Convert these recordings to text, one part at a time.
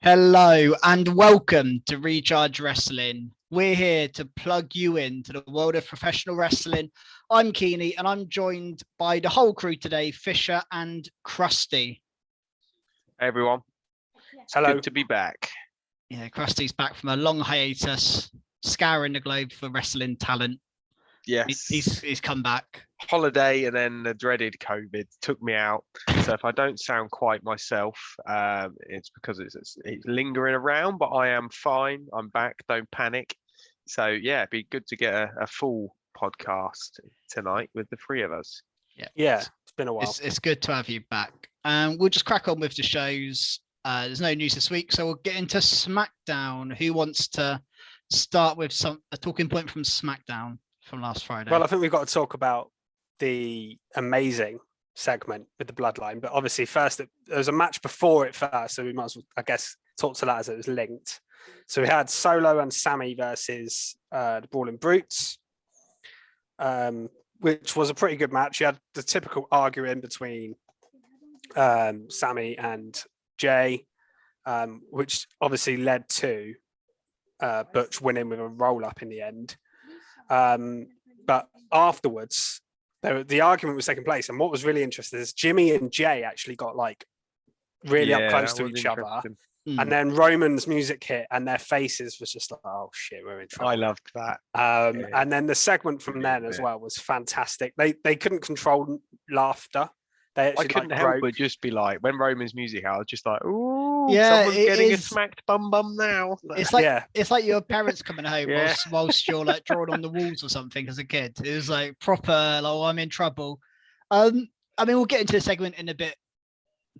Hello and welcome to Recharge Wrestling. We're here to plug you into the world of professional wrestling. I'm Keeney and I'm joined by the whole crew today, Fisher and Krusty. Hey everyone. Hello. Good to be back. Yeah, Krusty's back from a long hiatus, scouring the globe for wrestling talent. Yes. He's come back. Holiday and then the dreaded COVID took me out. So if I don't sound quite myself, it's because it's lingering around, but I am fine. I'm back. Don't panic. So yeah, it'd be good to get a full podcast tonight with the three of us. Yeah, it's been a while. It's good to have you back. We'll just crack on with the shows. There's no news this week, so we'll get into SmackDown. Who wants to start with a talking point from SmackDown from last Friday? Well, I think we've got to talk about the amazing segment with the Bloodline, but obviously first there was a match before it first, so we might as well, I guess, talk to that as it was linked. So we had Solo and Sami versus the Brawling Brutes, which was a pretty good match. You had the typical arguing between Sami and Jay, which obviously led to Butch winning with a roll-up in the end. But afterwards, the argument was taking place, and what was really interesting is Jimmy and Jay actually got like really up close to each other, and then Roman's music hit, and their faces was just like, "Oh shit, we're in trouble." I loved that. And then the segment from then as well was fantastic. They couldn't control laughter. They actually, I couldn't help but just be like, when Roman's music, I was just like, "Ooh, Yeah, someone's getting a smacked bum now." It's like your parents coming home whilst you're like drawing on the walls or something as a kid. It was like proper, like, oh, I'm in trouble. I mean, we'll get into the segment in a bit,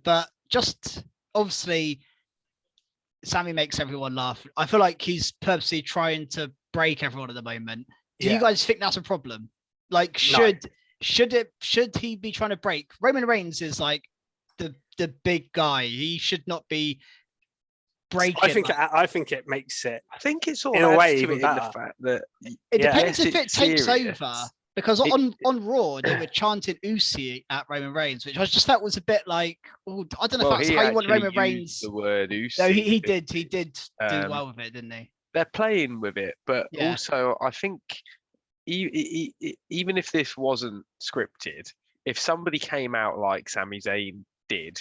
but just obviously, Sami makes everyone laugh. I feel like he's purposely trying to break everyone at the moment. Do you guys think that's a problem? Like, should he be trying to break? Roman Reigns is like the big guy. He should not be breaking. I think it makes it. I think it's all in a way even in the fact that it depends if it takes serious. over. Because on Raw they were chanting Usi at Roman Reigns, which I just felt was a bit like, oh, I don't know if that's how you want Roman Reigns. The word Usi. No, he did do well with it, didn't he? They're playing with it, but also I think even if this wasn't scripted, if somebody came out like Sami Zayn did,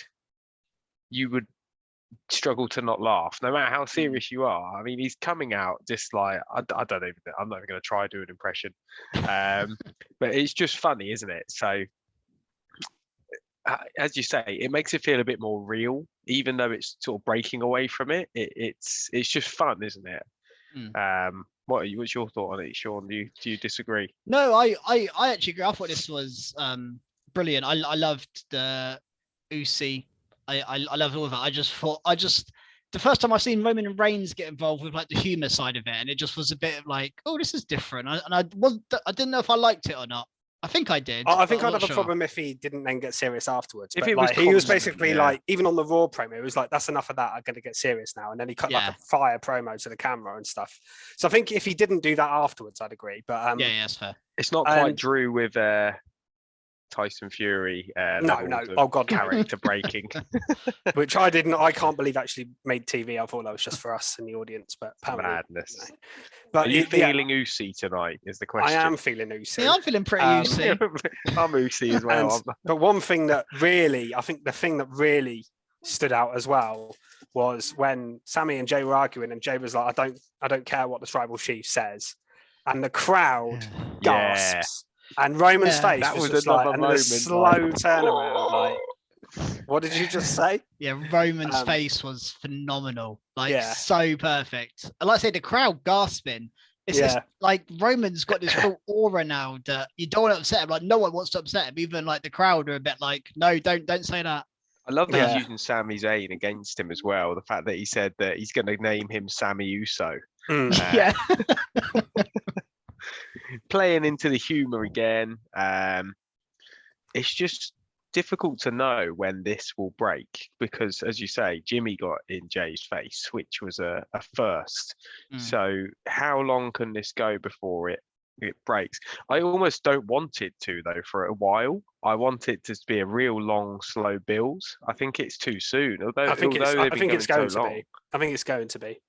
you would struggle to not laugh, no matter how serious you are. I mean, he's coming out just like, I don't even, I'm not even going to try to do an impression, but it's just funny, isn't it? So, as you say, it makes it feel a bit more real, even though it's sort of breaking away from it. It's just fun, isn't it? What's your thought on it, Sean? Do you disagree? No, I actually agree. I thought this was brilliant. I loved the Usi. I loved all of it. I just the first time I've seen Roman Reigns get involved with like the humor side of it, and it just was a bit of like, oh, this is different. I didn't know if I liked it or not. I think I did. I think I'd have a problem if he didn't then get serious afterwards. If but it like, was he was basically like, even on the Raw promo, it was like, that's enough of that. I'm going to get serious now. And then he cut like a fire promo to the camera and stuff. So I think if he didn't do that afterwards, I'd agree. But yeah, that's fair. It's not quite Drew with Tyson Fury. No. Oh God, character breaking, which I can't believe actually made TV. I thought that was just for us in the audience, but madness. You know. But are you feeling Usi tonight? Is the question. I am feeling Usi. Yeah, I'm feeling pretty Usi. I'm Usi as well. But one thing that really, I think the thing that really stood out as well was when Sami and Jay were arguing, and Jay was like, "I don't care what the tribal chief says," and the crowd gasps. And Roman's face was just like, and then a slow turnaround. Like, what did you just say? Yeah, Roman's face was phenomenal. Like, so perfect. And like I say, the crowd gasping. It's like Roman's got this real aura now that you don't want to upset him. Like, no one wants to upset him. Even like the crowd are a bit like, no, don't say that. I love that he's using Sami Zayn against him as well. The fact that he said that he's going to name him Sami Uso. Yeah. Playing into the humor again. It's just difficult to know when this will break because, as you say, Jimmy got in Jay's face, which was a first. So how long can this go before it it breaks. I almost don't want it to though for a while. I want it to be a real long, slow build. I think it's too soon. Although I think although they've been it's going so to long, be. I think it's going to be.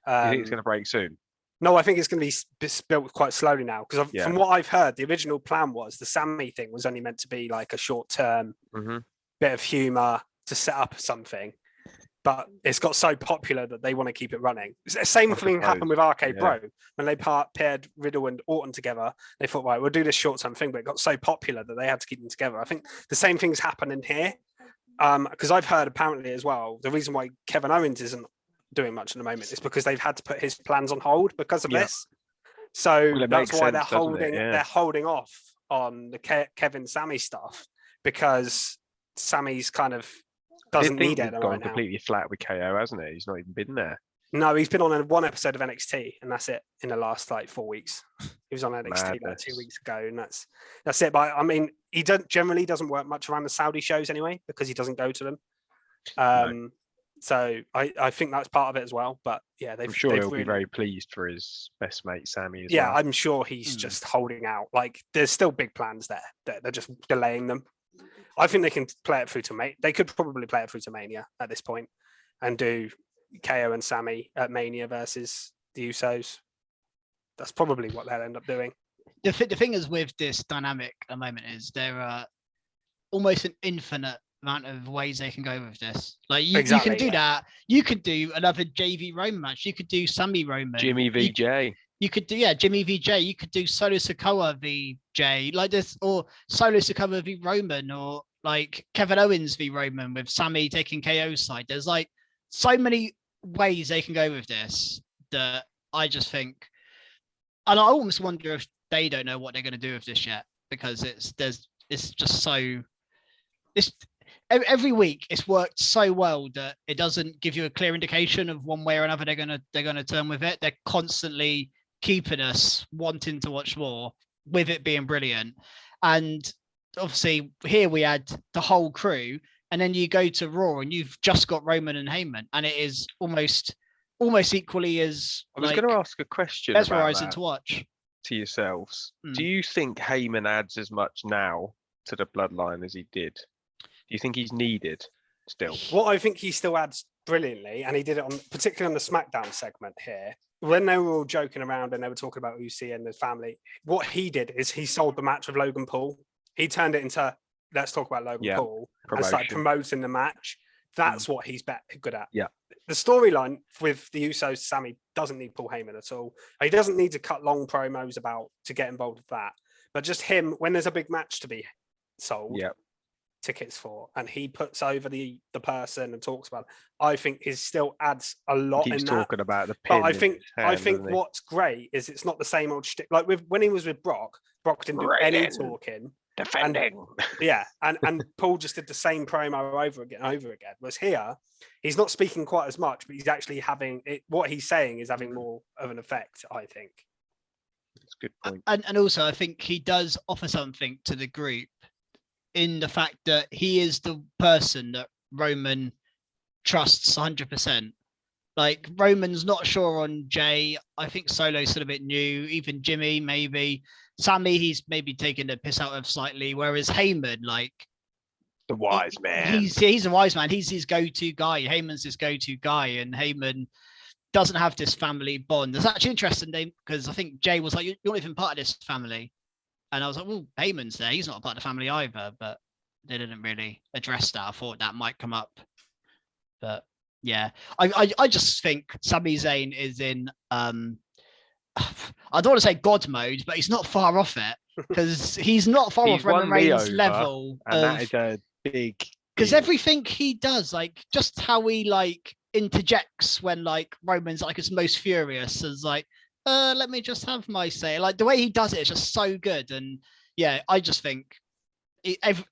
you think it's going to break soon? No, I think it's going to be built quite slowly now because Yeah. from what I've heard, the original plan was the Sami thing was only meant to be like a short-term bit of humor to set up something, but it's got so popular that they want to keep it running. The same thing happened with RK Bro when they paired Riddle and Orton together. They thought, right, we'll do this short-term thing, but it got so popular that they had to keep them together. I think the same thing's happening here because I've heard apparently as well the reason why Kevin Owens isn't doing much at the moment is because they've had to put his plans on hold because of this. So that's why they're holding off on the Kevin Sami stuff because Sami's kind of doesn't need it gone completely flat with KO, hasn't it? He's not even been there. No, he's been on one episode of NXT, and that's it in the last like 4 weeks. He was on NXT like 2 weeks ago, and that's it. But I mean, he generally doesn't work much around the Saudi shows anyway because he doesn't go to them. No. So I think that's part of it as well. But yeah, I'm sure he'll be very pleased for his best mate Sami as well. Yeah, I'm sure he's just holding out. Like there's still big plans there. They're just delaying them. I think they can play it through to Mania. They could probably play it through to Mania at this point and do KO and Sami at Mania versus the Usos. That's probably what they'll end up doing. The thing is with this dynamic at the moment is there are almost an infinite amount of ways they can go with this. Like you can do that. You could do another JV Roman match. You could do Sami Roman. Jimmy VJ. You could do Jimmy VJ. You could do Solo Sikoa VJ like this, or Solo Sikoa v Roman, or like Kevin Owens v Roman with Sami taking KO's side. There's like so many ways they can go with this that I just think, and I almost wonder if they don't know what they're going to do with this yet because it's just so every week it's worked so well that it doesn't give you a clear indication of one way or another they're gonna turn with it. They're constantly keeping us wanting to watch more with it being brilliant. And obviously here we had the whole crew, and then you go to Raw and you've just got Roman and Heyman, and it is almost equally as I was going to ask a question mesmerizing to watch to yourselves. Do you think Heyman adds as much now to the bloodline as he did? Do you think he's needed still? What I think he still adds brilliantly, and he did it particularly on the SmackDown segment here, when they were all joking around and they were talking about Uzi and the family. What he did is he sold the match with Logan Paul. He turned it into let's talk about Logan Paul and started promoting the match. That's what he's good at. Yeah. The storyline with the Usos, Sami doesn't need Paul Heyman at all. He doesn't need to cut long promos to get involved with that. But just him, when there's a big match to be sold, tickets for, and he puts over the person and talks about it, I think he still adds a lot. He's talking about the pin. But I think what's great is it's not the same old shtick. Like when he was with Brock didn't do any talking. Defending. And Paul just did the same promo over again. Whereas here, he's not speaking quite as much, but he's actually having it. What he's saying is having more of an effect, I think. That's a good point. And also, I think he does offer something to the group in the fact that he is the person that Roman trusts 100%. Like Roman's not sure on Jay. I think Solo's still a bit new. Even Jimmy, maybe. Sami, he's maybe taken the piss out of slightly. Whereas Heyman, like the wise man, he's a wise man. He's his go-to guy. Heyman's his go-to guy, and Heyman doesn't have this family bond. It's actually interesting because I think Jay was like, "You're not even part of this family," and I was like, "Well, Heyman's there. He's not a part of the family either." But they didn't really address that. I thought that might come up, but yeah, I just think Sami Zayn is in I don't want to say God mode, but he's not far off it because he's not far off Roman Reigns' level. And that is a big. Because everything he does, like just how he like interjects when like Roman's like his most furious, is like, let me just have my say. Like the way he does it is just so good. And yeah, I just think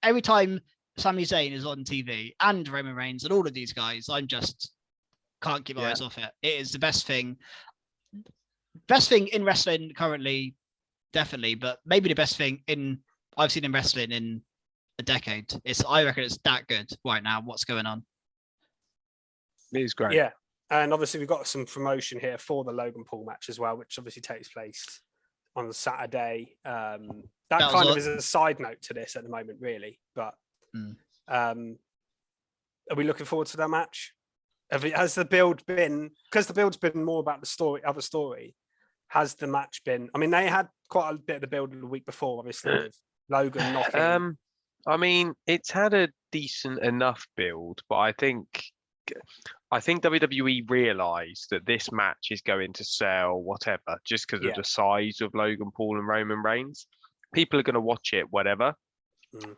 every time Sami Zayn is on TV and Roman Reigns and all of these guys, I just can't keep my eyes off it. It is the best thing. Best thing in wrestling currently, definitely, but maybe the best thing I've seen in wrestling in a decade. I reckon it's that good right now. What's going on? It is great. Yeah, and obviously we've got some promotion here for the Logan Paul match as well, which obviously takes place on Saturday. That was kind of odd. is a side note to this at the moment, really. But are we looking forward to that match? Has the build been, because the build's been more about the other story? Has the match been? I mean, they had quite a bit of the build the week before, obviously, with Logan knocking. I mean, it's had a decent enough build, but I think WWE realised that this match is going to sell whatever, just because of the size of Logan Paul and Roman Reigns. People are going to watch it, whatever.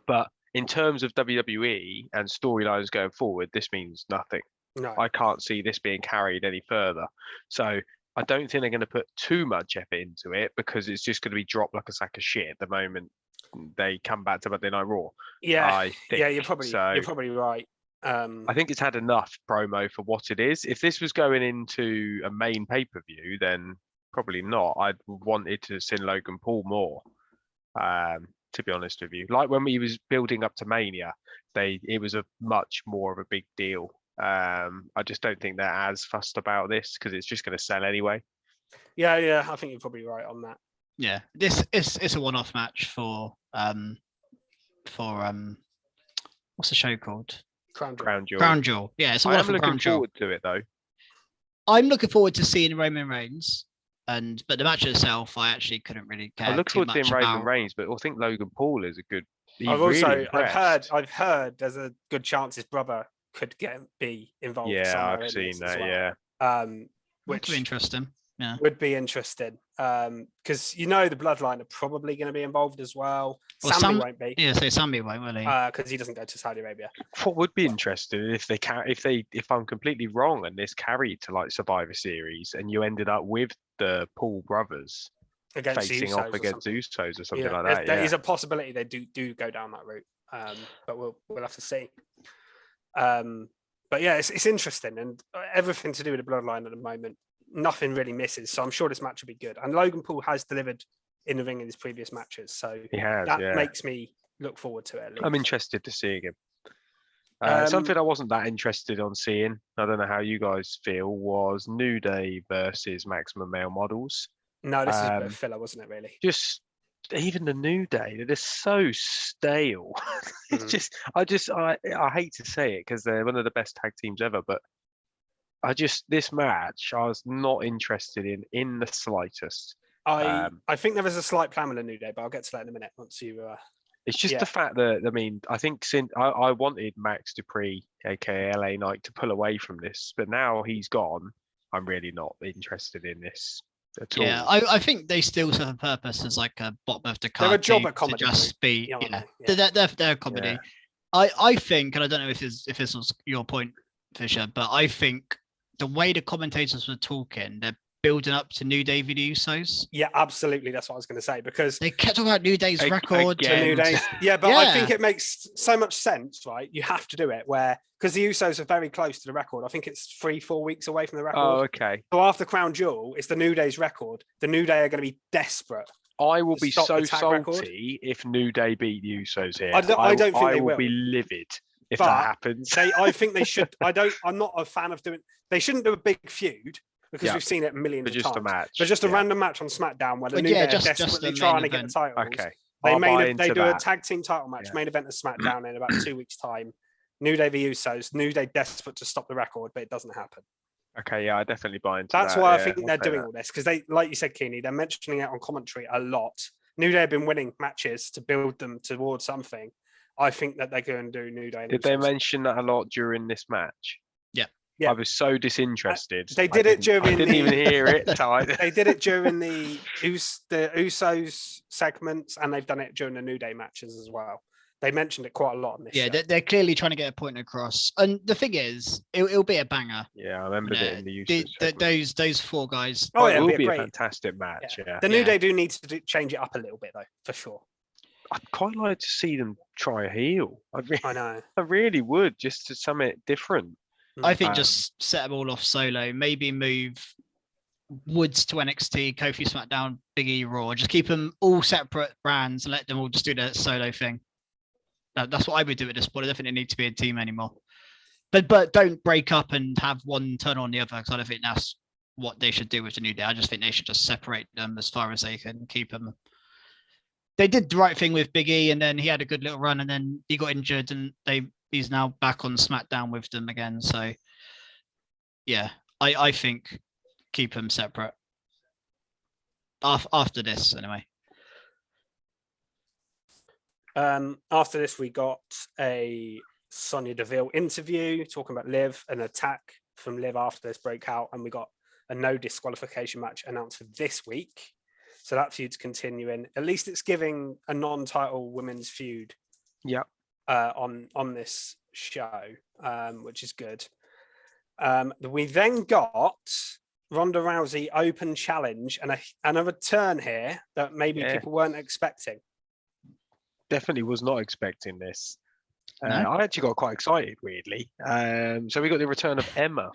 But in terms of WWE and storylines going forward, this means nothing. No. I can't see this being carried any further. So I don't think they're going to put too much effort into it, because it's just going to be dropped like a sack of shit the moment they come back to Monday Night Raw. Yeah, you're you're probably right. I think it's had enough promo for what it is. If this was going into a main pay-per-view, then probably not. I'd wanted to see Logan Paul more, to be honest with you. Like when he was building up to Mania, it was a much more of a big deal. I just don't think they're as fussed about this, because it's just going to sell anyway. Yeah, I think you're probably right on that. Yeah, it's a one-off match for what's the show called? Crown Jewel. Crown Jewel. Yeah, it's a I am one-off for Crown looking Jewel. forward to it though. I'm looking forward to seeing Roman Reigns, but the match itself, I actually couldn't really care. I look too forward to much seeing Roman about. Reigns, but I think Logan Paul is a good. I've heard there's a good chance his brother could be involved. Yeah, I've seen that. Well. Which would be interesting. Yeah, would be interesting. Because the bloodline are probably going to be involved as well. Sami won't be. Yeah, so Sami won't, will he? Because he doesn't go to Saudi Arabia. What would be interesting if I'm completely wrong and this carried to like Survivor Series and you ended up with the Paul brothers facing off against Usos or something like that. There is a possibility they do go down that route, but we'll have to see. But yeah, it's interesting, and everything to do with the bloodline at the moment, nothing really misses. So I'm sure this match will be good. And Logan Paul has delivered in the ring in his previous matches, so he has. That makes me look forward to it. At least. I'm interested to see him. Something I wasn't that interested on seeing, I don't know how you guys feel, was New Day versus Maximum Male Models. No, this is a bit of filler, wasn't it, really? Just even the New Day, they're just so stale. It's I hate to say it because they're one of the best tag teams ever, but this match I was not interested in the slightest. I think there is a slight plan with the New Day, but I'll get to that in a minute once you. It's just the fact that, I mean, I think since I wanted Max Dupree, aka LA Knight, to pull away from this, but now he's gone, I'm really not interested in this at all. Yeah, I think they still serve a purpose as like a bottom of the card. They're a job at comedy. To just be, they're a comedy. Yeah. I think, and I don't know if this was your point, Fisher, but I think the way the commentators were talking, they're building up to New Day v. the Usos. Yeah, absolutely. That's what I was going to say, because they kept talking about New Day's record. New Day's, I think it makes so much sense, right? You have to do it because the Usos are very close to the record. I think it's 3-4 weeks away from the record. Oh, okay. So after Crown Jewel, it's the New Day's record. The New Day are going to be desperate. I will be so salty if New Day beat the Usos here. I don't think they will. I will be livid if that happens. I think they should. I'm not a fan of doing. They shouldn't do a big feud. Because we've seen it millions of times. A match. But just a random match on SmackDown where the New Day are desperately trying to get the titles. Okay. They do a tag team title match, main event of SmackDown in about 2 weeks' time. New Day v Usos. New Day desperate to stop the record, but it doesn't happen. Okay, yeah, I definitely buy into that. That's why I think they're doing all this, because they, like you said, Keeney, they're mentioning it on commentary a lot. New Day have been winning matches to build them towards something. I think that they're going to do New Day. Did they mention that a lot during this match? Yeah. I was so disinterested. They did it during. I didn't even hear it. They did it during the Usos segments, and they've done it during the New Day matches as well. They mentioned it quite a lot in this. Yeah, they're clearly trying to get a point across. And the thing is, it'll be a banger. Yeah, I remember it in the Usos. Those four guys. Oh, it will be a fantastic match. Yeah. The New Day do need to change it up a little bit, though, for sure. I'd quite like to see them try a heel. I know. I really would, just to something different. I think just set them all off solo. Maybe move Woods to NXT, Kofi SmackDown, Big E Raw. Just keep them all separate brands and let them all just do their solo thing. That's what I would do at this point. I don't think they need to be a team anymore. But don't break up and have one turn on the other, because I don't think that's what they should do with the New Day. I just think they should just separate them as far as they can, keep them. They did the right thing with Big E, and then he had a good little run, and then he got injured, and he's now back on SmackDown with them again. So, yeah, I think keep them separate after this, anyway. After this, we got a Sonya Deville interview talking about Liv, an attack from Liv after this breakout, and we got a no disqualification match announced for this week. So that feud's continuing. At least it's giving a non-title women's feud. Yeah. On this show, which is good. We then got Ronda Rousey Open Challenge and a return here that maybe people weren't expecting. Definitely was not expecting this. No? I actually got quite excited, weirdly. So we got the return of Emma.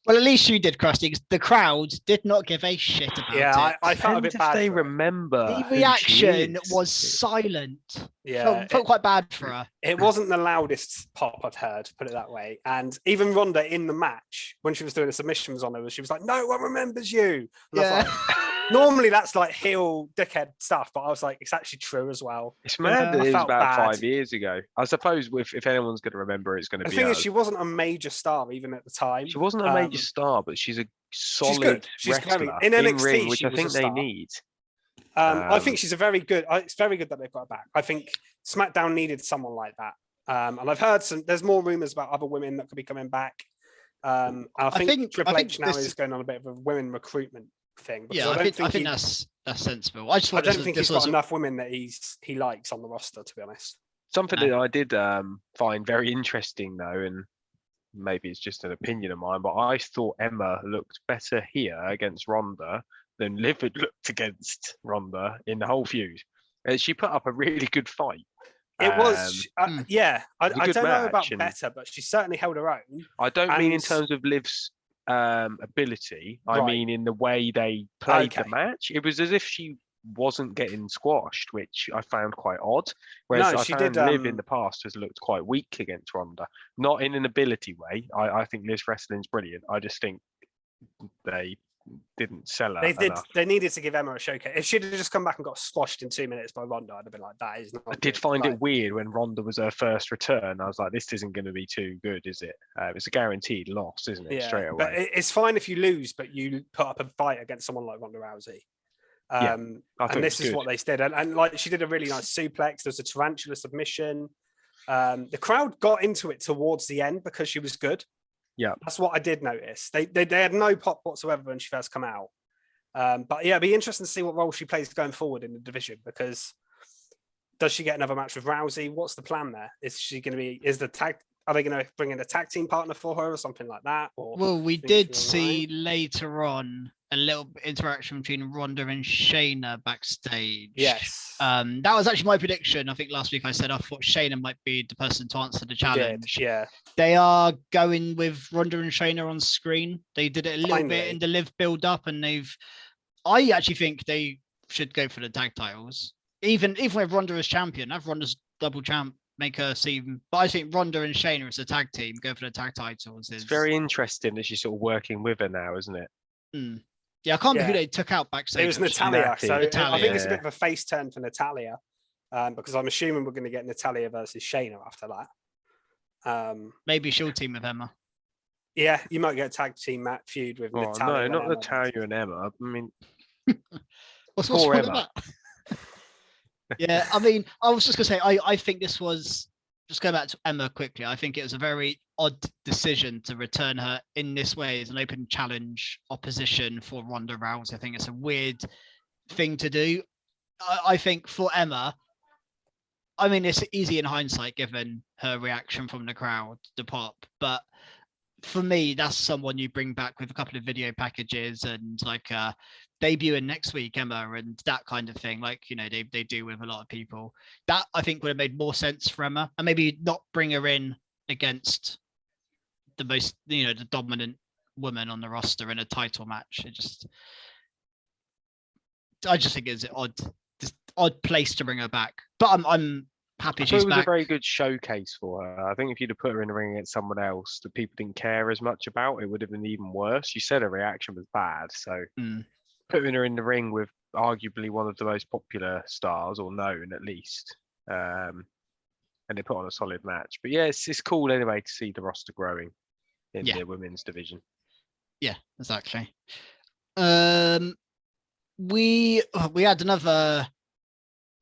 Well, at least you did, Krusty, because the crowd did not give a shit about it. I felt a bit bad. They remember the who reaction she is. was silent. Yeah, felt quite bad for her. It wasn't the loudest pop I've heard, put it that way. And even Ronda in the match, when she was doing the submissions on her, she was like, "No one remembers you." And I was like, normally that's like heel dickhead stuff, but I was like, it's actually true as well. It's mad that I it was felt about bad. 5 years ago. I suppose if anyone's going to remember, it's going to The be thing is, us. she wasn't a major star even at the time. She wasn't a major star, but she's a solid good. She's wrestler very- in NXT, ring, which she I was think a they star. need. I think she's a very good. It's very good that they've got her back. I think SmackDown needed someone like that. And I've heard there's more rumors about other women that could be coming back. And I think Triple H now is going on a bit of a women recruitment thing. Yeah, I think that's sensible. I don't think he's got enough women that he likes on the roster, to be honest. Something that I did find very interesting, though, and maybe it's just an opinion of mine, but I thought Emma looked better here against Ronda than Liv had looked against Ronda in the whole feud. She put up a really good fight. It was, I don't know about and better, but she certainly held her own. I don't mean in terms of Liv's ability. I mean in the way they played the match. It was as if she wasn't getting squashed, which I found quite odd. Whereas I found Liv in the past has looked quite weak against Ronda. Not in an ability way. I think Liv's wrestling's brilliant. I just think they didn't sell her enough. They needed to give Emma a showcase. If she'd have just come back and got squashed in 2 minutes by Ronda, I'd have been like, that is not. I did find it weird when Ronda was her first return. I was like, this isn't going to be too good, is it? It's a guaranteed loss, isn't it? Straight away. But it's fine if you lose, but you put up a fight against someone like Ronda Rousey. And this is what they did. And like she did a really nice suplex. There was a tarantula submission. The crowd got into it towards the end because she was good. Yeah, that's what I did notice. They had no pop whatsoever when she first come out. But yeah, it'd be interesting to see what role she plays going forward in the division, because does she get another match with Rousey? What's the plan there? Is she going to be? Are they going to bring in a tag team partner for her or something like that? Or well, we did see later on a little interaction between Ronda and Shayna backstage. Yes. That was actually my prediction. I think last week I said I thought Shayna might be the person to answer the challenge. Yeah. They are going with Ronda and Shayna on screen. They did it a little bit in the Liv build up, and I actually think they should go for the tag titles. Even with Ronda as champion, have Ronda's double champ, make her seem. But I think Ronda and Shayna as a tag team, go for the tag titles. It's very interesting that she's sort of working with her now, isn't it? Yeah, I can't remember who they took out backstage. It was Natalya. So Natalya, I think it's a bit of a face turn for Natalya, because I'm assuming we're going to get Natalya versus Shayna after that. Maybe she'll team with Emma. Yeah, you might get a tag team feud with Natalya. No, not Natalya and Emma. I mean, what's wrong with that? Yeah, I mean, I was just going to say, I think this was, just going back to Emma quickly, I think it was a very odd decision to return her in this way as an open challenge opposition for Ronda Rousey. I think it's a weird thing to do. I think for Emma, I mean, it's easy in hindsight given her reaction from the crowd, the pop, but for me, that's someone you bring back with a couple of video packages and like debuting next week, Emma, and that kind of thing. Like, you know, they do with a lot of people. That I think would have made more sense for Emma, and maybe not bring her in against the most, you know, the dominant woman on the roster in a title match. I just think it's an odd place to bring her back. But I'm happy I thought she's it was back. a very good showcase for her. I think if you'd have put her in the ring against someone else that people didn't care as much about, it would have been even worse. You said her reaction was bad, so putting her in the ring with arguably one of the most popular stars, or known at least, and they put on a solid match. But yeah, it's cool anyway to see the roster growing in the women's division. Yeah, exactly. We had another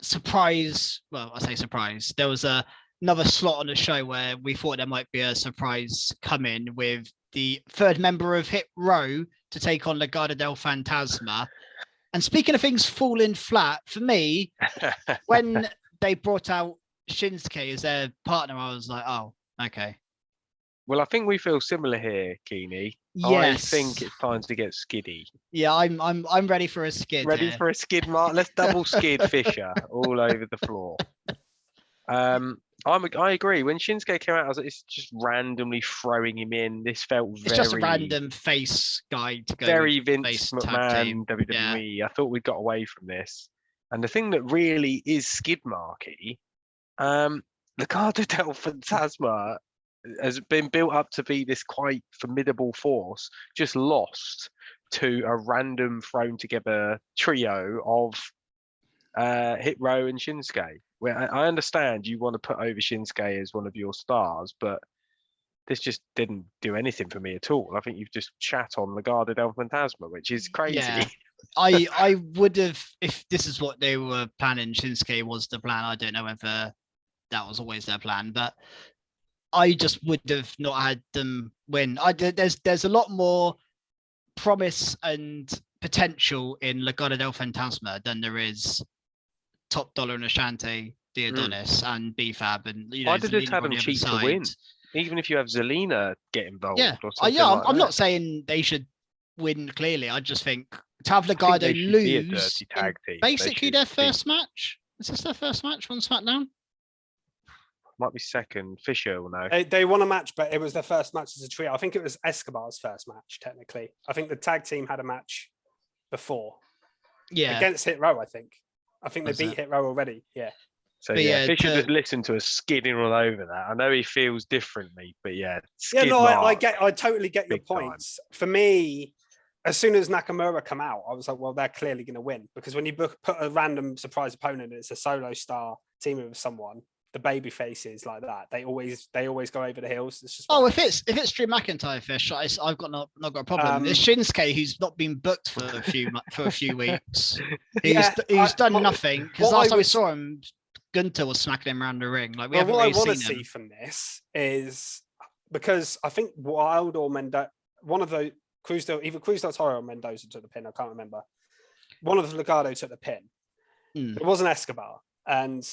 surprise. Well, I say surprise. There was another slot on the show where we thought there might be a surprise coming with the third member of Hit Row to take on Legado del Fantasma. And speaking of things falling flat, for me, when they brought out Shinsuke as their partner, I was like, oh, okay. Well, I think we feel similar here, Keeney. Yes. I think it's time to get skiddy. Yeah, I'm ready for a skid. Ready for a skid, Mark? Let's double skid Fisher all over the floor. I agree. When Shinsuke came out, I was like, it's just randomly throwing him in. This felt it's just a random face guy to go. Very Vince face McMahon, WWE. Yeah. I thought we got away from this. And the thing that really is skid marky, Legado del Fantasma has been built up to be this quite formidable force, just lost to a random thrown together trio of Hit Row and Shinsuke. Where I understand you want to put over Shinsuke as one of your stars, but this just didn't do anything for me at all. I think you've just shat on Legado del Fantasma, which is crazy. Yeah. I would have, if this is what they were planning, Shinsuke was the plan. I don't know whether that was always their plan, but I just would have not had them win. There's a lot more promise and potential in Legado del Fantasma than there is Top Dollar and Ashante, the Adonis and BFAB, and I did just have them cheat to win. Even if you have Zelina get involved, or something like I'm that. not saying they should win clearly. I just think to have Legado lose tag team. Basically their first match. Is this their first match on SmackDown? Might be second. Fisher will know. They won a match, but it was their first match as a trio. I think it was Escobar's first match, technically. I think the tag team had a match before. Yeah. Against Hit Row, I think. I think they beat Hit Row already. Yeah. So Fisher just listened to us skidding all over that. I know he feels differently, but I totally get your points. For me, as soon as Nakamura come out, I was like, well, they're clearly going to win, because when you put a random surprise opponent, it's a solo star teaming with someone. The baby faces like that, they always go over the hills. It's just if it's Drew McIntyre fish, I've got not got a problem. It's Shinsuke who's not been booked for a few weeks. He's done nothing, because last time we saw him, Gunter was smacking him around the ring. Like what I want to see from this is, because I think Wild or Mendoza, one of the either Cruz del Toro or Mendoza took the pin. I can't remember. One of the Legado took the pin. It wasn't Escobar, and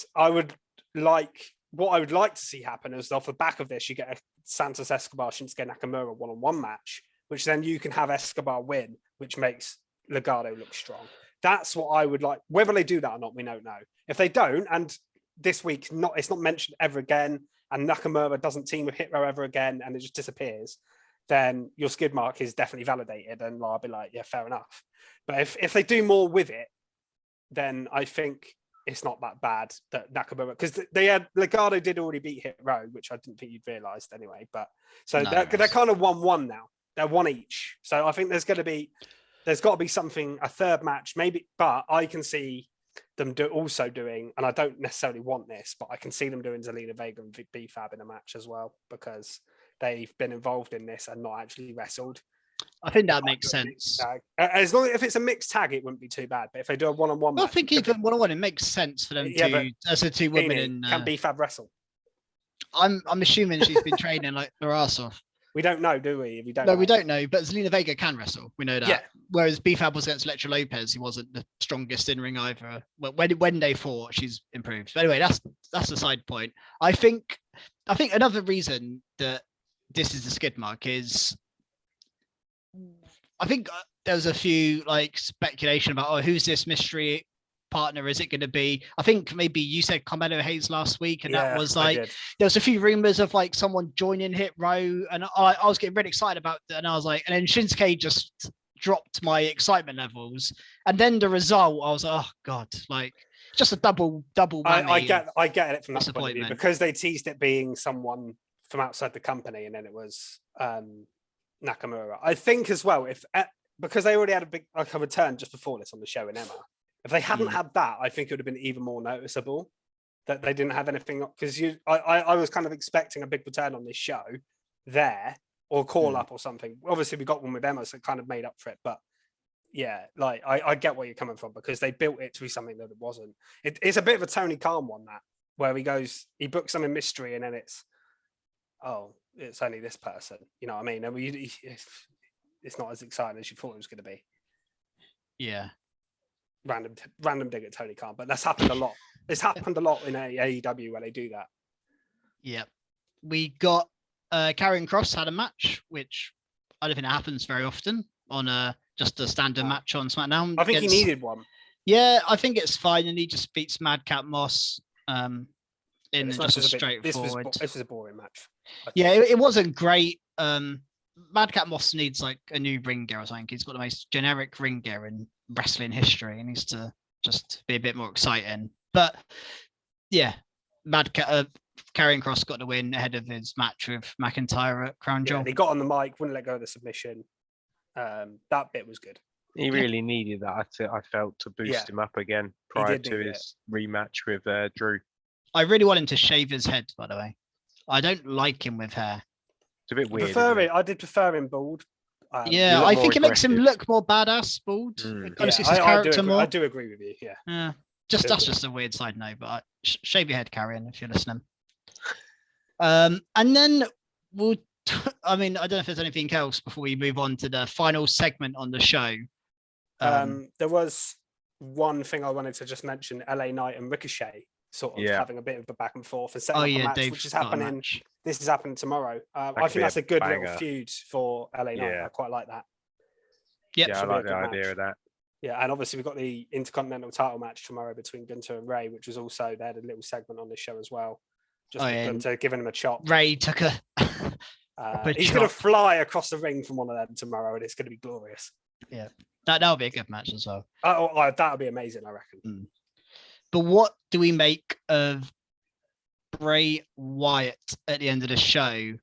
what I would like to see happen is, off the back of this, you get a Santos Escobar Shinsuke Nakamura one-on-one match, which then you can have Escobar win, which makes Legado look strong. That's what I would like. Whether they do that or not, we don't know. If they don't, and this week it's not mentioned ever again, and Nakamura doesn't team with Hit Row ever again, and it just disappears, then your skid mark is definitely validated, and I'll be like, yeah, fair enough. But if they do more with it, then I think it's not that bad that Nakamura, because Legado did already beat Hit Row, which I didn't think you'd realised anyway. But so they're kind of 1-1 now. They're one each. So I think there's got to be something, a third match, maybe. But I can see them also doing, and I don't necessarily want this, but I can see them doing Zelina Vega and BFAB in a match as well, because they've been involved in this and not actually wrestled. I think that makes sense. As long if it's a mixed tag, it wouldn't be too bad. But if they do a one-on-one, I think even one-on-one, it makes sense for them as the two women. Can BFAB wrestle? I'm assuming she's been training like her ass off. We don't know, do we? We don't know. But Zelina Vega can wrestle. We know that. Yeah. Whereas BFAB was against Electra Lopez, he wasn't the strongest in ring either. When they fought, she's improved. But anyway, that's a side point. I think another reason that this is a skid mark is, I think there was a few speculation about, who's this mystery partner? Is it going to be? I think maybe you said Carmelo Hayes last week, and that was there was a few rumors of someone joining Hit Row, and I was getting really excited about that, and I was like, and then Shinsuke just dropped my excitement levels, and then the result, I was like, oh god, just a double whammy. I get it from that point of view disappointment. because they teased it being someone from outside the company, and then it was Nakamura. I think as well, because they already had a return just before this on the show in Emma. If they hadn't had that, I think it would have been even more noticeable that they didn't have anything. Because I was kind of expecting a big return on this show there, or call up or something. Obviously, we got one with Emma, so it kind of made up for it. But yeah, like I get where you're coming from because they built it to be something that it wasn't. It's a bit of a Tony Khan one, that where he books some in mystery and then it's only this person. You know what I mean? It's not as exciting as you thought it was going to be. Yeah. Random dig at Tony Khan, but that's happened a lot. It's happened a lot in AEW where they do that. Yeah. We got Karrion Kross had a match, which I don't think it happens very often on just a standard match on SmackDown. I think he needed one. Yeah, I think it's fine, and he just beats Madcap Moss in just a straightforward. This was a boring match. Yeah, it wasn't great. Madcap Moss needs like a new ring gear or something. He's got the most generic ring gear in wrestling history. He needs to just be a bit more exciting. But yeah, Karrion Kross got the win ahead of his match with McIntyre at Crown Jewel. He got on the mic, wouldn't let go of the submission. That bit was good. He really needed that. I felt to boost him up again prior to his rematch with Drew. I really want him to shave his head, by the way. I don't like him with hair. It's a bit weird. I did prefer him bald. I think it makes him look more badass bald. I do agree with you. Yeah. That's just a weird side note, but shave your head, Karrion, if you're listening. And then I don't know if there's anything else before we move on to the final segment on the show. There was one thing I wanted to just mention: LA Knight and Ricochet sort of having a bit of a back and forth and setting up a match, which is happening. This is happening tomorrow. I think that's a good little feud for LA Knight. I quite like that. Yep. Yeah, I like the idea of that. Yeah, and obviously we've got the Intercontinental title match tomorrow between Gunther and Ray, which was also they had a little segment on the show as well. Just Gunther giving him a chop. Ray took a he's going to fly across the ring from one of them tomorrow, and it's going to be glorious. Yeah, that'll be a good match as well. That'll be amazing, I reckon. But what do we make of Bray Wyatt at the end of the show?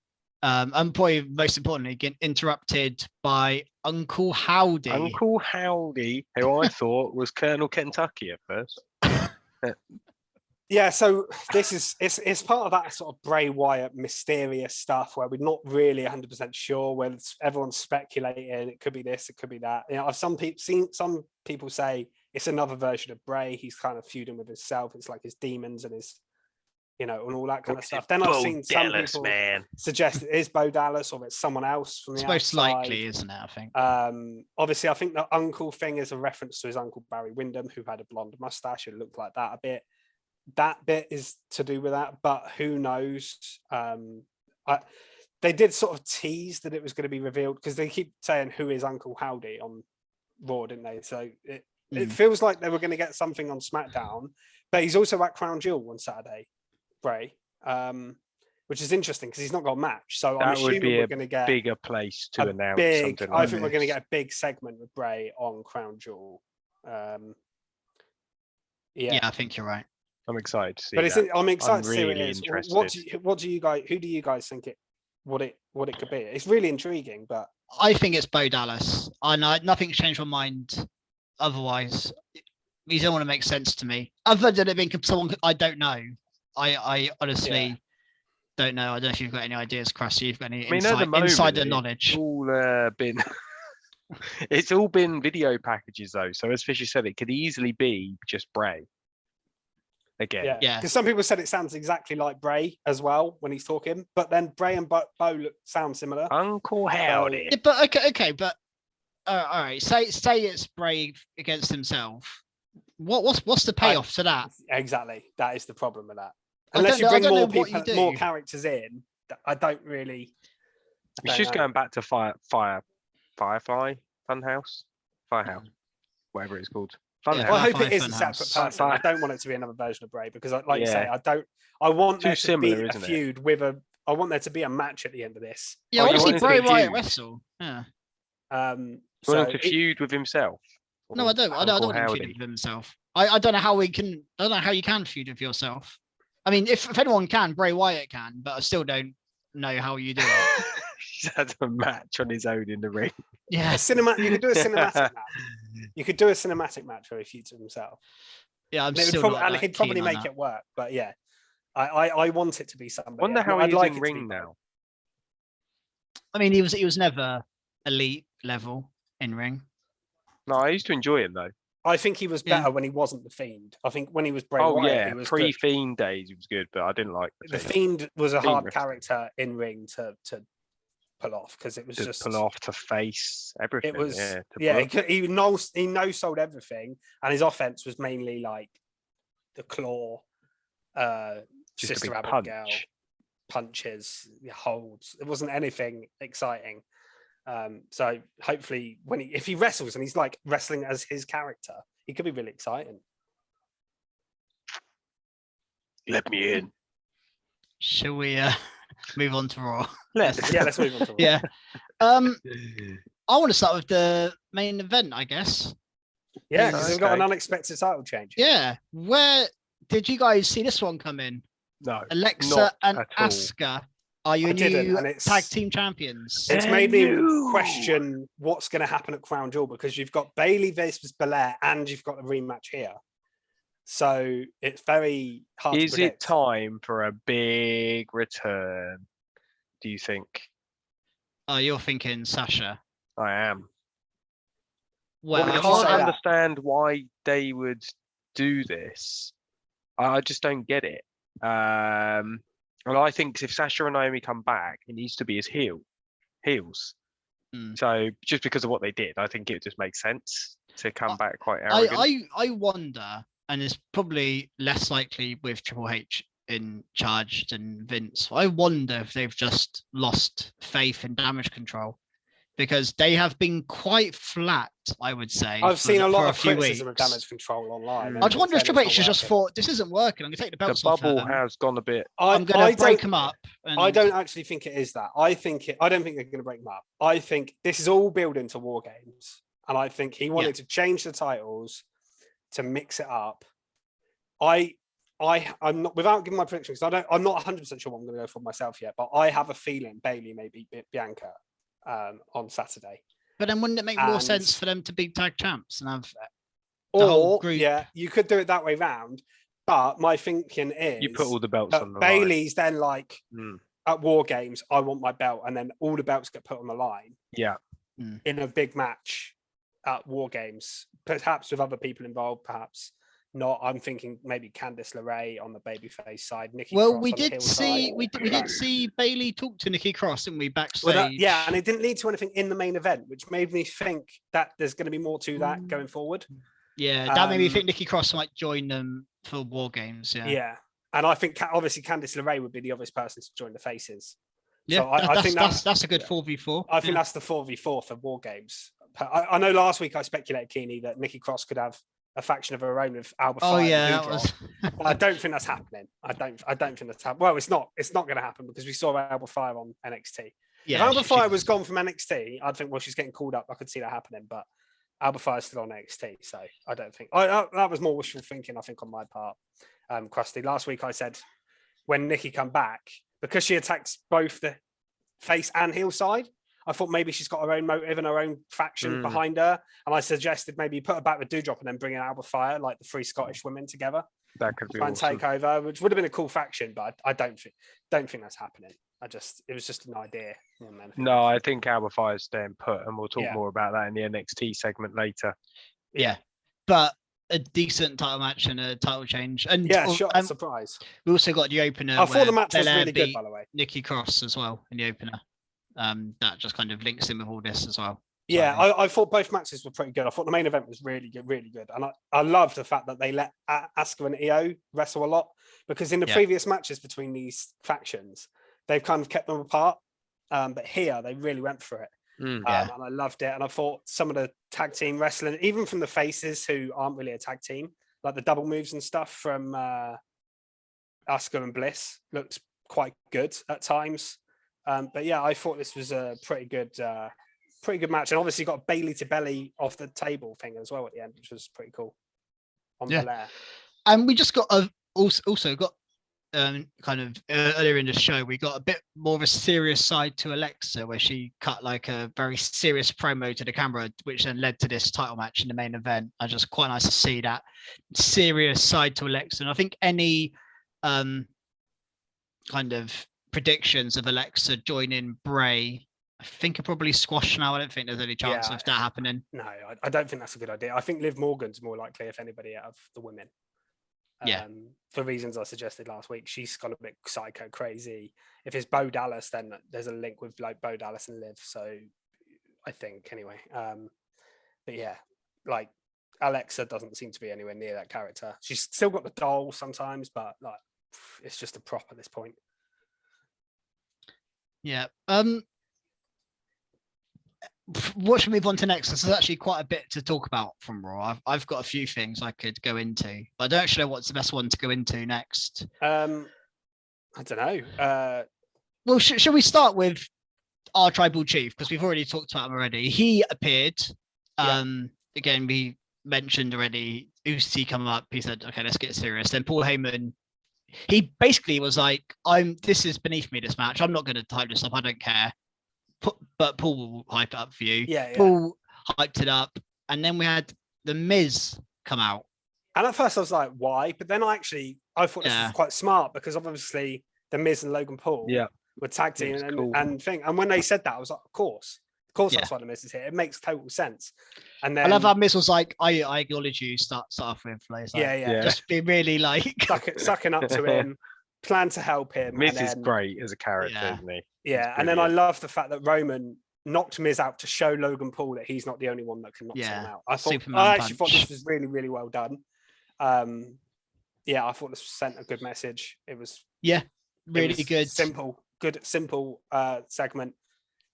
And probably most importantly, getting interrupted by Uncle Howdy. Uncle Howdy, who I thought was Colonel Kentucky at first. Yeah, so it's part of that sort of Bray Wyatt mysterious stuff where we're not really 100% sure. When everyone's speculating, it could be this, it could be that. You know, I've seen some people say it's another version of Bray. He's kind of feuding with himself. It's like his demons and his, and all that kind of stuff. Then I've seen some people suggest it is Bo Dallas or it's someone else from the outside. It's most likely, isn't it? I think. Obviously, I think the uncle thing is a reference to his uncle Barry Windham, who had a blonde mustache. It looked like that a bit. That bit is to do with that, but who knows? They did sort of tease that it was going to be revealed because they keep saying who is Uncle Howdy on Raw, didn't they? So it feels like they were going to get something on SmackDown, but he's also at Crown Jewel on Saturday, Bray, which is interesting because he's not got a match. So I'm assuming we're going to get a bigger place to announce something. I think we're going to get a big segment with Bray on Crown Jewel. Yeah, I think you're right. I'm excited to see. But I'm excited to see really what it is. What do you guys? Who do you guys think what it could be? It's really intriguing, but I think it's Bo Dallas. Nothing's changed my mind. Otherwise, these don't want to make sense to me. Other than it being someone I don't know. I honestly don't know. I don't know if you've got any ideas, Chris. You've got any insider knowledge. It's all been. It's all been video packages though. So as Fisher said, it could easily be just Bray. Again, yeah. Because some people said it sounds exactly like Bray as well when he's talking, but then Bray and Bo sound similar. Uncle Howdy. Yeah, but okay, but all right. Say it's Bray against himself. What's the payoff to that? Exactly, that is the problem with that. Unless you bring more people, more characters in, I don't really. It's just going back to Firefly, Funhouse, whatever it's called. Well, I hope it is a separate person. I don't want it to be another version of Bray because, like you say, I want there to be a feud with I want there to be a match at the end of this. Yeah, I want to see Bray Wyatt wrestle. Yeah. Want him to feud with himself. No, I don't. I don't want him feuding with himself. I don't know how we can. I don't know how you can feud with yourself. I mean, if anyone can, Bray Wyatt can, but I still don't know how you do it. He's had a match on his own in the ring. Yeah, You could do a cinematic match. You could do a cinematic match where he feuds with himself. Yeah, and he'd probably make it work. But yeah, I want it to be somebody. Wonder how he's in ring now. I mean, he was never elite level in ring. No, I used to enjoy him though. I think he was better when he wasn't the Fiend. I think when he was Bray Wyatt, he was pre-Fiend days, he was good, but I didn't like the Fiend. Was a hard character in ring to pull off because it was just pull off to face everything. It was he no-sold everything, and his offense was mainly like the claw, Sister Abigail, punches, holds. It wasn't anything exciting. So hopefully if he wrestles and he's like wrestling as his character, he could be really exciting. Let me in. Shall we move on to Raw? Let's move on to Raw. Yeah. I want to start with the main event, I guess. Yeah, because we've got an unexpected title change. Yeah. Where did you guys see this one come in? No. Alexa and Asuka are your new tag team champions. It's made me question what's going to happen at Crown Jewel because you've got Bayley versus Belair and you've got a rematch here. So it's very hard to predict. Is it time for a big return, do you think? Oh, you're thinking Sasha. I am. Well, I can't understand why they would do this. I just don't get it. And I think if Sasha and Naomi come back, it needs to be as heels. So just because of what they did, I think it just makes sense to come back quite arrogant. I wonder, and it's probably less likely with Triple H in charge than Vince. I wonder if they've just lost faith in Damage Control because they have been quite flat, I would say. I've seen a lot of criticism of Damage Control online. I just wonder if Triple H has just thought, this isn't working, I'm going to take the belts off. The bubble has gone a bit. I'm going to break them up. I don't actually think it is that. I don't think they're going to break them up. I think this is all building to War Games. And I think he wanted to change the titles to mix it up. I'm not, without giving my predictions, I'm not 100% sure what I'm going to go for myself yet, but I have a feeling Bayley may beat Bianca on Saturday. But then wouldn't it make more sense for them to be tag champs and have the whole group? Yeah, you could do it that way round. But my thinking is you put all the belts on the Bayley's line. Then like at War Games, I want my belt, and then all the belts get put on the line. Yeah. In a big match at War Games, perhaps with other people involved, perhaps not. I'm thinking maybe Candice LeRae on the babyface side. Nikki Cross we did see Bayley talk to Nikki Cross, didn't we, backstage? Well, and it didn't lead to anything in the main event, which made me think that there's going to be more to that going forward. Yeah, that made me think Nikki Cross might join them for War Games. Yeah, and I think obviously Candice LeRae would be the obvious person to join the faces. Yeah, so I think that's a good 4v4. I think that's the 4v4 for War Games. I know last week I speculated, Keeney, that Nikki Cross could have a faction of her own with Alba Fire. Oh yeah, I don't think that's happening. I don't think that's happening. Well, it's not going to happen because we saw Alba Fire on NXT. Yeah, if Alba Fire was gone from NXT, I'd think, well, she's getting called up. I could see that happening, but Alba Fire's still on NXT, so I don't think. That was more wishful thinking, I think, on my part. Krusty, last week I said when Nikki come back, because she attacks both the face and heel side, I thought maybe she's got her own motive and her own faction behind her. And I suggested maybe put her back with Doudrop and then bring in Alba Fire, like the 3 Scottish women together. That could be awesome. And take over, which would have been a cool faction, but I don't think that's happening. It was just an idea. No, I think Alba Fire's staying put, and we'll talk more about that in the NXT segment later. Yeah, but a decent title match and a title change. And surprise. We also got the opener. I thought the match was really good, by the way. Nikki Cross as well in the opener. That just kind of links in with all this as well. Yeah, I thought both matches were pretty good. I thought the main event was really good. And I love the fact that they let Asuka and Io wrestle a lot, because in the previous matches between these factions, they've kind of kept them apart. But here, they really went for it. And I loved it. And I thought some of the tag team wrestling, even from the faces who aren't really a tag team, like the double moves and stuff from Asuka and Bliss, looked quite good at times. But yeah, I thought this was a pretty good pretty good match, and obviously got Bailey to belly off the table thing as well at the end, which was pretty cool. On Belair. And we just got also got kind of earlier in the show, we got a bit more of a serious side to Alexa, where she cut like a very serious promo to the camera, which then led to this title match in the main event. And just quite nice to see that serious side to Alexa. And I think any kind of predictions of Alexa joining Bray, I think are probably squashed now. I don't think there's any chance of that happening. No, I don't think that's a good idea. I think Liv Morgan's more likely, if anybody, out of the women. For reasons I suggested last week. She's got a bit psycho crazy. If it's Bo Dallas, then there's a link with like Bo Dallas and Liv. So I think anyway. But yeah, like Alexa doesn't seem to be anywhere near that character. She's still got the doll sometimes, but like it's just a prop at this point. Yeah. What should we move on to next? This is actually quite a bit to talk about from Raw. I've got a few things I could go into, but I don't actually know what's the best one to go into next. I don't know. Well, should we start with our tribal chief, because we've already talked about him already. He appeared. Again, we mentioned already. Uzi come up. He said, "Okay, let's get serious." Then Paul Heyman. He basically was like, This is beneath me. This match. I'm not going to type this up. I don't care." But Paul will hype it up for you. Yeah. Paul hyped it up, and then we had the Miz come out. And at first I was like, why? But then I thought this was quite smart, because obviously the Miz and Logan Paul were tag team and thing. And when they said that, I was like, of course that's why the Miz is here. It makes total sense. And then I love how Miz was like, I acknowledge you. Start off with, like, just be really like sucking up to him. Plan to help him. Miz is great as a character, isn't he? Yeah, and then I love the fact that Roman knocked Miz out to show Logan Paul that he's not the only one that can knock someone out. I actually thought this was really, really well done. I thought this sent a good message. It was really good, simple segment,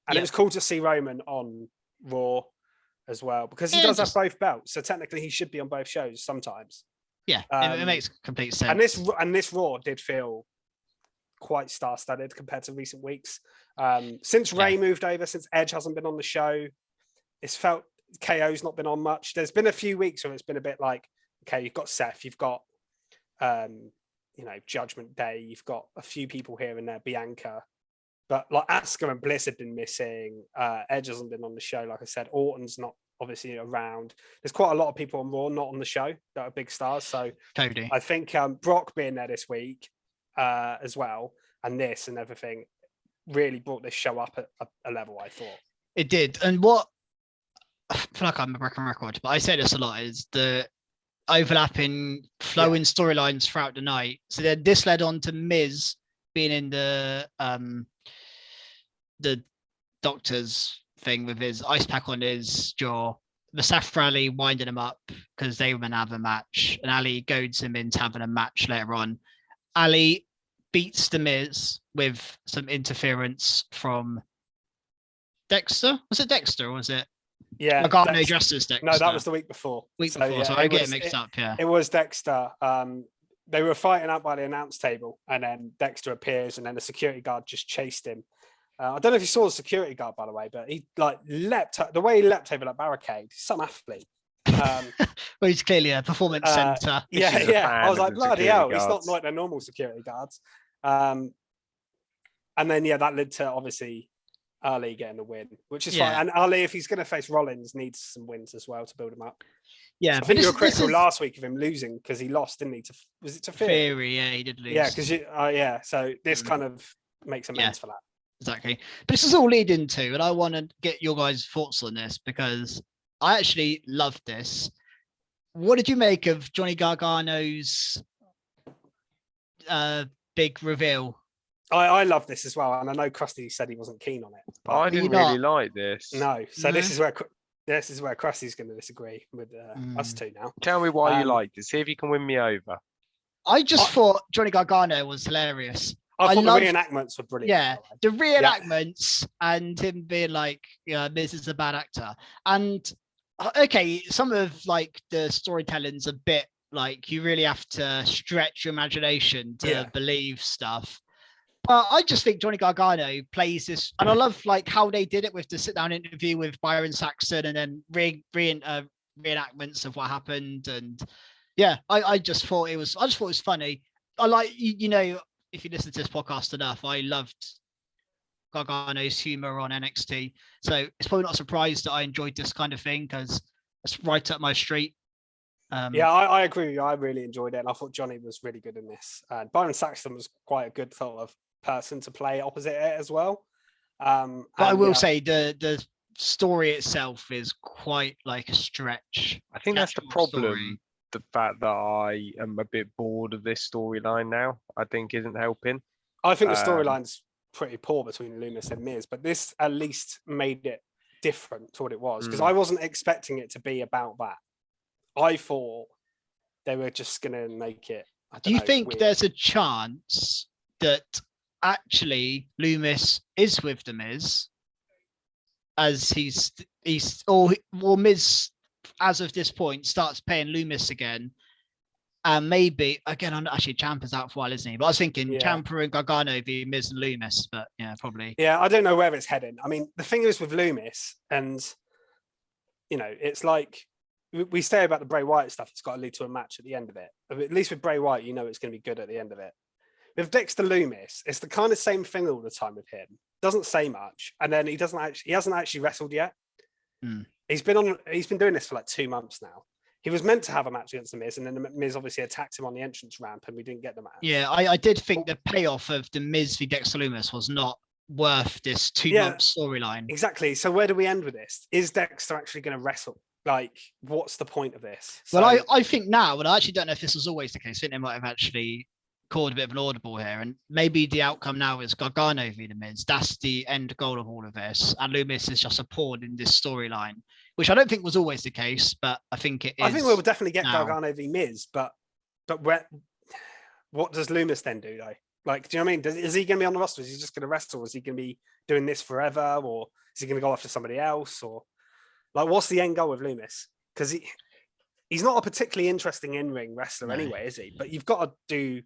and it was cool to see Roman on Raw as well, because he does have both belts, so technically he should be on both shows sometimes. Yeah, it makes complete sense. And this Raw did feel quite star-studded compared to recent weeks. Since Ray moved over, since Edge hasn't been on the show, it's felt KO's not been on much. There's been a few weeks where it's been a bit like, okay, you've got Seth, you've got Judgment Day, you've got a few people here and there, Bianca, but like Asuka and Bliss have been missing. Edge hasn't been on the show, like I said. Orton's not obviously around. There's quite a lot of people on Raw not on the show that are big stars. So Cody, I think Brock being there this week as well, and this and everything really brought this show up at a level, I thought. It did. And what I feel like I'm a broken record, but I say this a lot, is the overlapping flowing storylines throughout the night. So then this led on to Miz being in the doctor's thing with his ice pack on his jaw. The Seth Rally winding him up because they were going to have a match, and Ali goads him into having a match later on. Ali beats the Miz with some interference from Dexter. Was it Dexter or was it? Yeah, Gargano dressed as Dexter. No, that was the week before. So I get it mixed up. Yeah, it was Dexter. They were fighting out by the announce table, and then Dexter appears, and then the security guard just chased him. I don't know if you saw the security guard, by the way, but he leapt over that barricade. Some athlete. Well, he's clearly a performance center. I was like, bloody hell, he's not like the normal security guards. And then that led to obviously Ali getting the win, which is fine. And Ali, if he's going to face Rollins, needs some wins as well to build him up. Yeah, so I think you were critical last week of him losing because he lost, didn't he? Was it to Theory? Yeah, he did lose. Yeah, because so this kind of makes amends for that. Exactly. But this is all leading to, and I want to get your guys' thoughts on this because I actually loved this. What did you make of Johnny Gargano's big reveal? I love this as well, and I know Krusty said he wasn't keen on it. But I didn't really like this. No, so this is where Krusty's going to disagree with us two now. Tell me why you liked it. See if you can win me over. I just thought Johnny Gargano was hilarious. I thought the reenactments were brilliant. Yeah, the reenactments and him being like, this is a bad actor. And okay, some of like the storytelling's a bit like you really have to stretch your imagination to believe stuff. But I just think Johnny Gargano plays this, and I love like how they did it with the sit-down interview with Byron Saxton, and then reenactments of what happened. And yeah, I just thought it was funny. I like if you listen to this podcast enough, I loved Gargano's humor on NXT, so it's probably not a surprise that I enjoyed this kind of thing because it's right up my street. I agree with you. I really enjoyed it, and I thought Johnny was really good in this. And Byron Saxton was quite a good sort of person to play opposite it as well. But I will say the story itself is quite like a stretch. I think that's the problem. The fact that I am a bit bored of this storyline now, I think isn't helping. I think the storyline's pretty poor between Loomis and Miz, but this at least made it different to what it was, because I wasn't expecting it to be about that. I thought they were just going to make it. Do you think weird. there's a chance that actually Loomis is with the Miz, as he's or Miz as of this point starts paying Loomis again, and maybe again actually Ciampa's out for a while, isn't he? But I was thinking Ciampa and Gargano be Miz and Loomis, but yeah, probably. Yeah, I don't know where it's heading. I mean, the thing is with Loomis, and it's like we say about the Bray Wyatt stuff, it's got to lead to a match at the end of it. At least with Bray Wyatt, it's going to be good at the end of it. With Dexter Loomis, it's the kind of same thing all the time with him. Doesn't say much, and then he hasn't actually wrestled yet. He's been doing this for like 2 months now. He was meant to have a match against the Miz, and then the Miz obviously attacked him on the entrance ramp, and we didn't get the match. Yeah, I did think the payoff of the Miz v Dexter Loomis was not worth this 2-month storyline. Exactly. So where do we end with this? Is Dexter actually going to wrestle? Like, what's the point of this? Well, I think now, and I actually don't know if this was always the case. I think they might have actually called a bit of an audible here, and maybe the outcome now is Gargano v the Miz. That's the end goal of all of this, and Loomis is just a pawn in this storyline, which I don't think was always the case, but I think it is. I think we'll definitely get now. Gargano v Miz, but what does Loomis then do though? Like, do you know what I mean? Is he going to be on the roster? Is he just going to wrestle? Is he going to be doing this forever, or is he going to go after somebody else? Or like, what's the end goal with Loomis? Because he's not a particularly interesting in-ring wrestler anyway, is he? But you've got to do.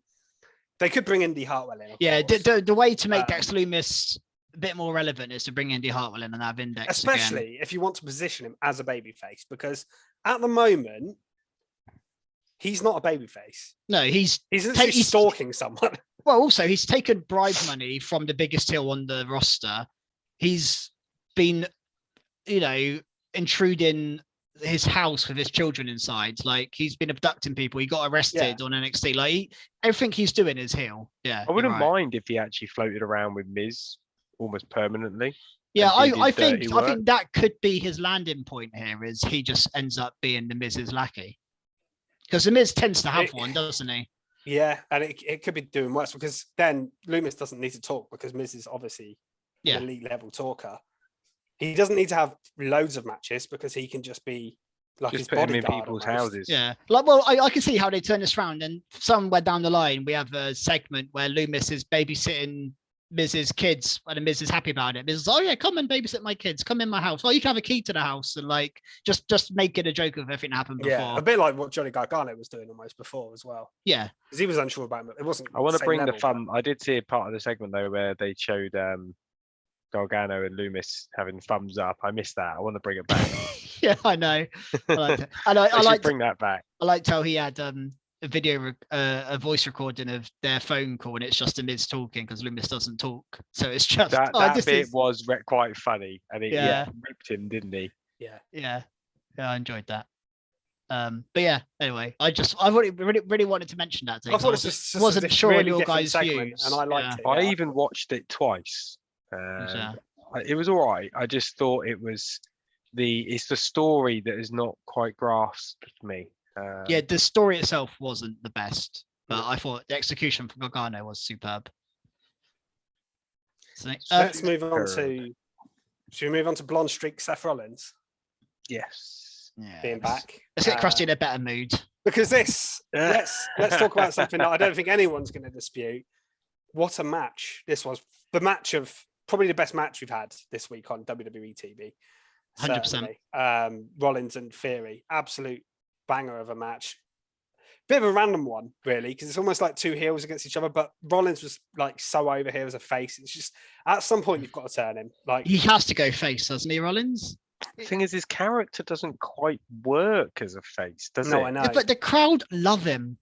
They could bring Indy Hartwell in. The way to make Dexter Loomis a bit more relevant is to bring Indy Hartwell in and have Index, especially if you want to position him as a babyface, because at the moment he's not a babyface. No, he's stalking someone. Well, also he's taken bribe money from the biggest heel on the roster. He's been, intruding his house with his children inside. Like, he's been abducting people. He got arrested on NXT. Like, everything he's doing is heel. Yeah, I wouldn't mind if he actually floated around with Miz almost permanently. Yeah, I think that could be his landing point here. Is he just ends up being the Miz's lackey? Because the Miz tends to have one, doesn't he? Yeah, and it could be doing worse, because then Loomis doesn't need to talk, because Miz is obviously an elite level talker. He doesn't need to have loads of matches, because he can just be like his bodyguard in people's houses. Yeah, like, well, I can see how they turn this around, and somewhere down the line we have a segment where Loomis is babysitting Miz's kids, and Miz is happy about it. Miz is, oh yeah, come and babysit my kids, come in my house. Oh, you can have a key to the house, and like just make it a joke of everything that happened before. Yeah, a bit like what Johnny Gargano was doing almost before as well. Yeah, because he was unsure about it. It wasn't. I want to bring the fun. I did see a part of the segment though where they showed Gargano and Loomis having thumbs up. I missed that. I want to bring it back. Yeah, I know. I like it. And I like bring that back. I liked how he had a video, a voice recording of their phone call, and it's just a Miz talking because Loomis doesn't talk. So it's just that bit was quite funny, and it ripped him, didn't he? Yeah. I enjoyed that. But yeah, anyway, I really wanted to mention that. I thought it wasn't sure really your guys' segment, views, and I liked it. I even watched it twice. It was all right. I just thought it's the story that is not quite grasped me. The story itself wasn't the best, but I thought the execution from Gargano was superb. So, let's move on to. Should we move on to Blonde Streak Seth Rollins? Yes. Being back. Let's get Krusty in a better mood. Because let's talk about something that I don't think anyone's going to dispute. What a match this was. The match of probably the best match we've had this week on WWE TV. 100%. Rollins and Theory, absolute banger of a match. bit of a random one, really, because it's almost like two heels against each other. But Rollins was like so over here as a face. It's just at some point you've got to turn him. Like He has to go face, doesn't he, Rollins? The thing is, his character doesn't quite work as a face, does it? no, I know. Yeah, but the crowd love him.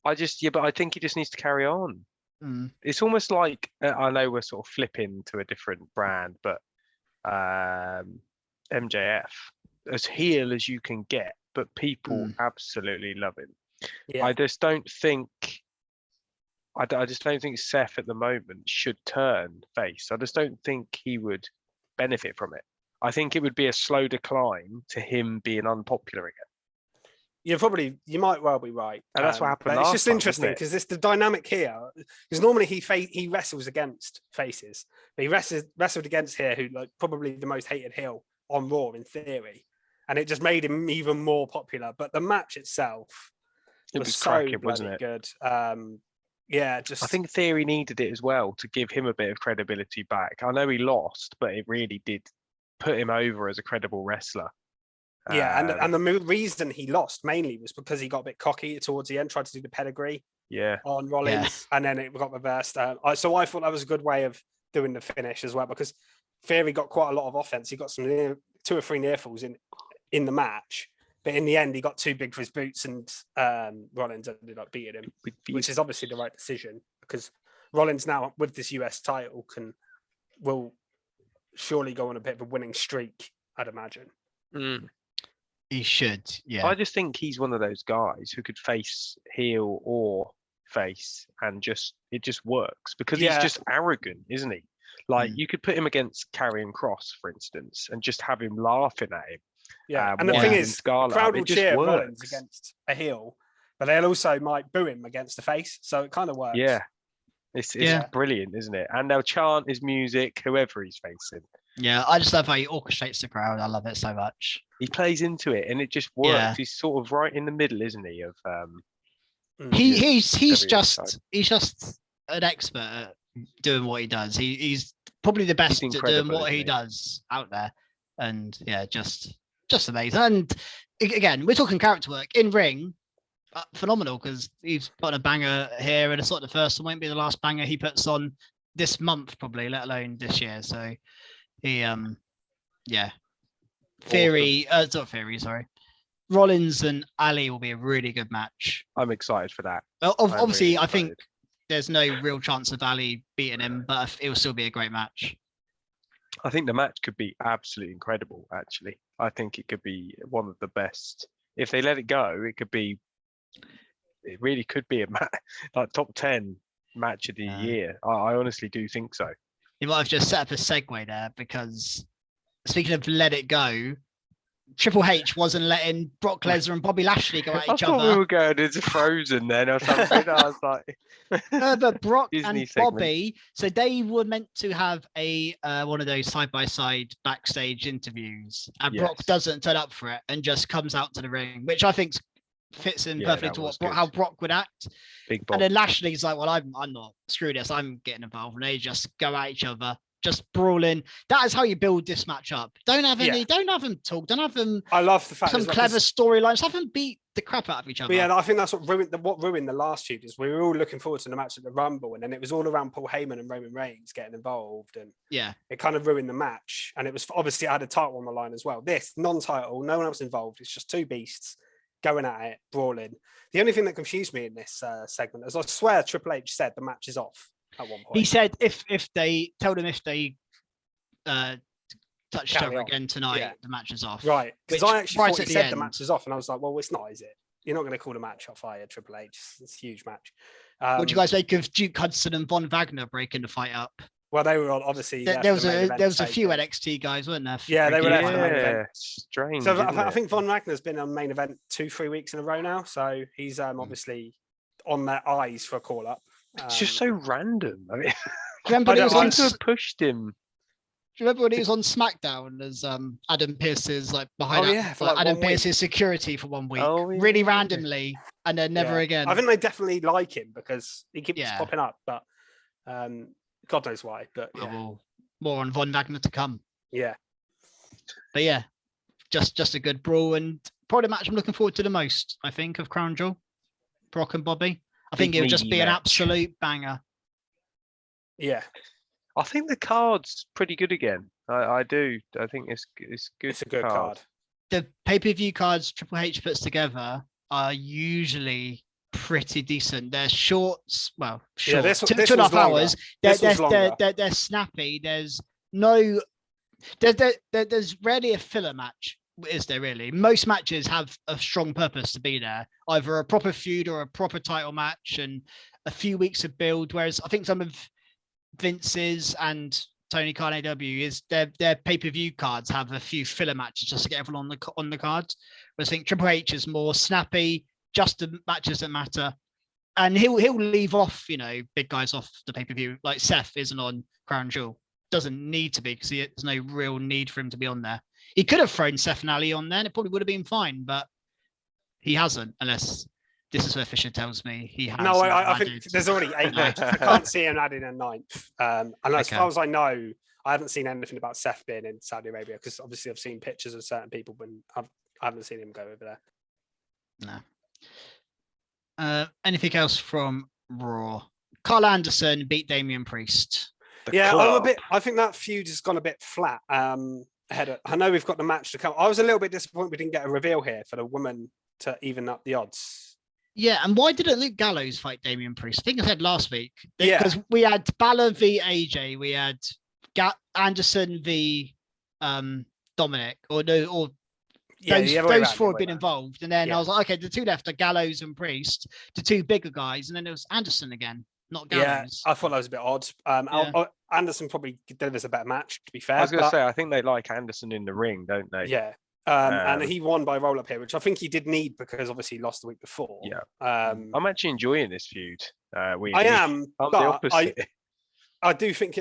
But I think he just needs to carry on. Mm. It's almost like I know we're sort of flipping to a different brand, but MJF, as heel as you can get, but people absolutely love him. Yeah. I just don't think Seth at the moment should turn face. I just don't think he would benefit from it. I think it would be a slow decline to him being unpopular again. You might well be right. And that's what happened But it's last just time, interesting wasn't it? because it's the dynamic here. Because normally he wrestles against faces, but he wrestled against here, who like probably the most hated heel on Raw in theory, and it just made him even more popular. But the match itself was so cracking, wasn't bloody it? good. Yeah, just I think Theory needed it as well to give him a bit of credibility back. I know he lost, but it really did put him over as a credible wrestler. Yeah, and the reason he lost mainly was because he got a bit cocky towards the end, tried to do the pedigree on Rollins, and then it got reversed. So I thought that was a good way of doing the finish as well, because Theory got quite a lot of offense. He got some 2 or 3 near falls in the match, but in the end he got too big for his boots, and Rollins ended up beating him, which is obviously the right decision, because Rollins now with this US title will surely go on a bit of a winning streak, I'd imagine. He should, yeah. I just think he's one of those guys who could face heel or face, and it just works because he's just arrogant, isn't he? Like you could put him against Karrion Kross, for instance, and just have him laughing at him. Yeah, and the thing is, the crowd will cheer Rollins against a heel, but they'll also might boo him against a face, so it kind of works. Yeah, it's brilliant, isn't it? And they'll chant his music, whoever he's facing. Yeah, I just love how he orchestrates the crowd. I love it so much. He plays into it, and it just works. Yeah. He's sort of right in the middle, isn't he? Of he's just an expert at doing what he does. He's probably the best at doing what he does out there, and yeah, just amazing. And again, we're talking character work in ring. Phenomenal, because he's put a banger here, and it's not the first and won't be the last banger he puts on this month, probably, let alone this year. So he, Theory, it's not Theory, sorry. Rollins and Ali will be a really good match. I'm excited for that. Obviously, really I think there's no real chance of Ali beating him, but it will still be a great match. I think the match could be absolutely incredible, actually. I think it could be one of the best. If they let it go, it really could be a match, like top 10 match of the year. I honestly do think so. You might have just set up a segue there, because speaking of let it go, Triple H wasn't letting Brock Lesnar and Bobby Lashley go at each other. I thought we were going into Frozen then or something. I was like, but Brock Disney and Bobby, so they were meant to have a one of those side-by-side backstage interviews, and Brock doesn't turn up for it and just comes out to the ring, which I think fits in perfectly to how Brock would act. Big Bob. And then Lashley's like, well, I'm not, screw this, I'm getting involved, and they just go at each other, just brawling. That is how you build this match up. Don't have them talk, don't have them. I love the fact some clever storylines. Have them beat the crap out of each other. But yeah, I think that's what ruined the last feud, is we were all looking forward to the match at the Rumble, and then it was all around Paul Heyman and Roman Reigns getting involved, and it kind of ruined the match. And it was obviously, I had a title on the line as well. This non-title, no one else involved. It's just two beasts going at it, brawling. The only thing that confused me in this segment is I swear Triple H said the match is off at one point. He said if they told him if they touch each other again tonight, the match is off. Right, because I actually thought he said the match is off, and I was like, well, it's not, is it? You're not going to call the match off, are you, Triple H? It's a huge match. What do you guys make of Duke Hudson and Von Wagner breaking the fight up? Well, they were obviously there was a few NXT guys, weren't there? Yeah, they were there for the main event. Strange. So I think Von Wagner's been on main event 2-3 weeks in a row now, so he's obviously on their eyes for a call up. It's just so random. I mean, remember I to have pushed him. Do you remember when he was on SmackDown as Adam Pearce's Adam Pearce's security for 1 week, really randomly, and then never again? I think they definitely like him because he keeps popping up, but God knows why. But more on Von Wagner to come. Yeah, but yeah, just a good brawl, and probably the match I'm looking forward to the most, I think, of Crown Jewel. Brock and Bobby. I think Big it would just meaty be an match. absolute banger. Yeah, I think the card's pretty good again. I do. I think it's good. it's a good card. The pay-per-view cards Triple H puts together are usually pretty decent. They're shorts, well, Yeah, short, this two was and a half longer. hours. This was longer. They're snappy. There's no, there's rarely a filler match, is there really? Most matches have a strong purpose to be there, either a proper feud or a proper title match and a few weeks of build. Whereas I think some of Vince's and Tony Khan AW is their pay-per-view cards have a few filler matches just to get everyone on the cards. Whereas I think Triple H is more snappy, just the matches that matter. And he'll leave off, big guys off the pay-per-view. Like Seth isn't on Crown Jewel. Doesn't need to be because there's no real need for him to be on there. He could have thrown Seth and Ali on there and it probably would have been fine, but he hasn't, unless this is where Fisher tells me he has. No, I think there's already 8 matches. I can't see him adding a 9th. And as far as I know, I haven't seen anything about Seth being in Saudi Arabia because obviously I've seen pictures of certain people, but I haven't seen him go over there. No. Anything else from Raw? Carl Anderson beat Damian Priest. I think that feud has gone a bit flat. I know we've got the match to come. I was a little bit disappointed we didn't get a reveal here for the woman to even up the odds. Yeah, and why didn't Luke Gallows fight Damian Priest? I think I said last week. Yeah. Because we had Balor v AJ, we had Anderson v Dominic, those 4 have been involved. And then I was like, okay, the 2 left are Gallows and Priest, the 2 bigger guys, and then it was Anderson again, not Gallows. Yeah, I thought that was a bit odd. Anderson probably delivers a better match, to be fair. I was going to say, I think they like Anderson in the ring, don't they? Yeah. And he won by roll up here, which I think he did need because obviously he lost the week before. Yeah. I'm actually enjoying this feud. I am, I'm but the opposite. I do think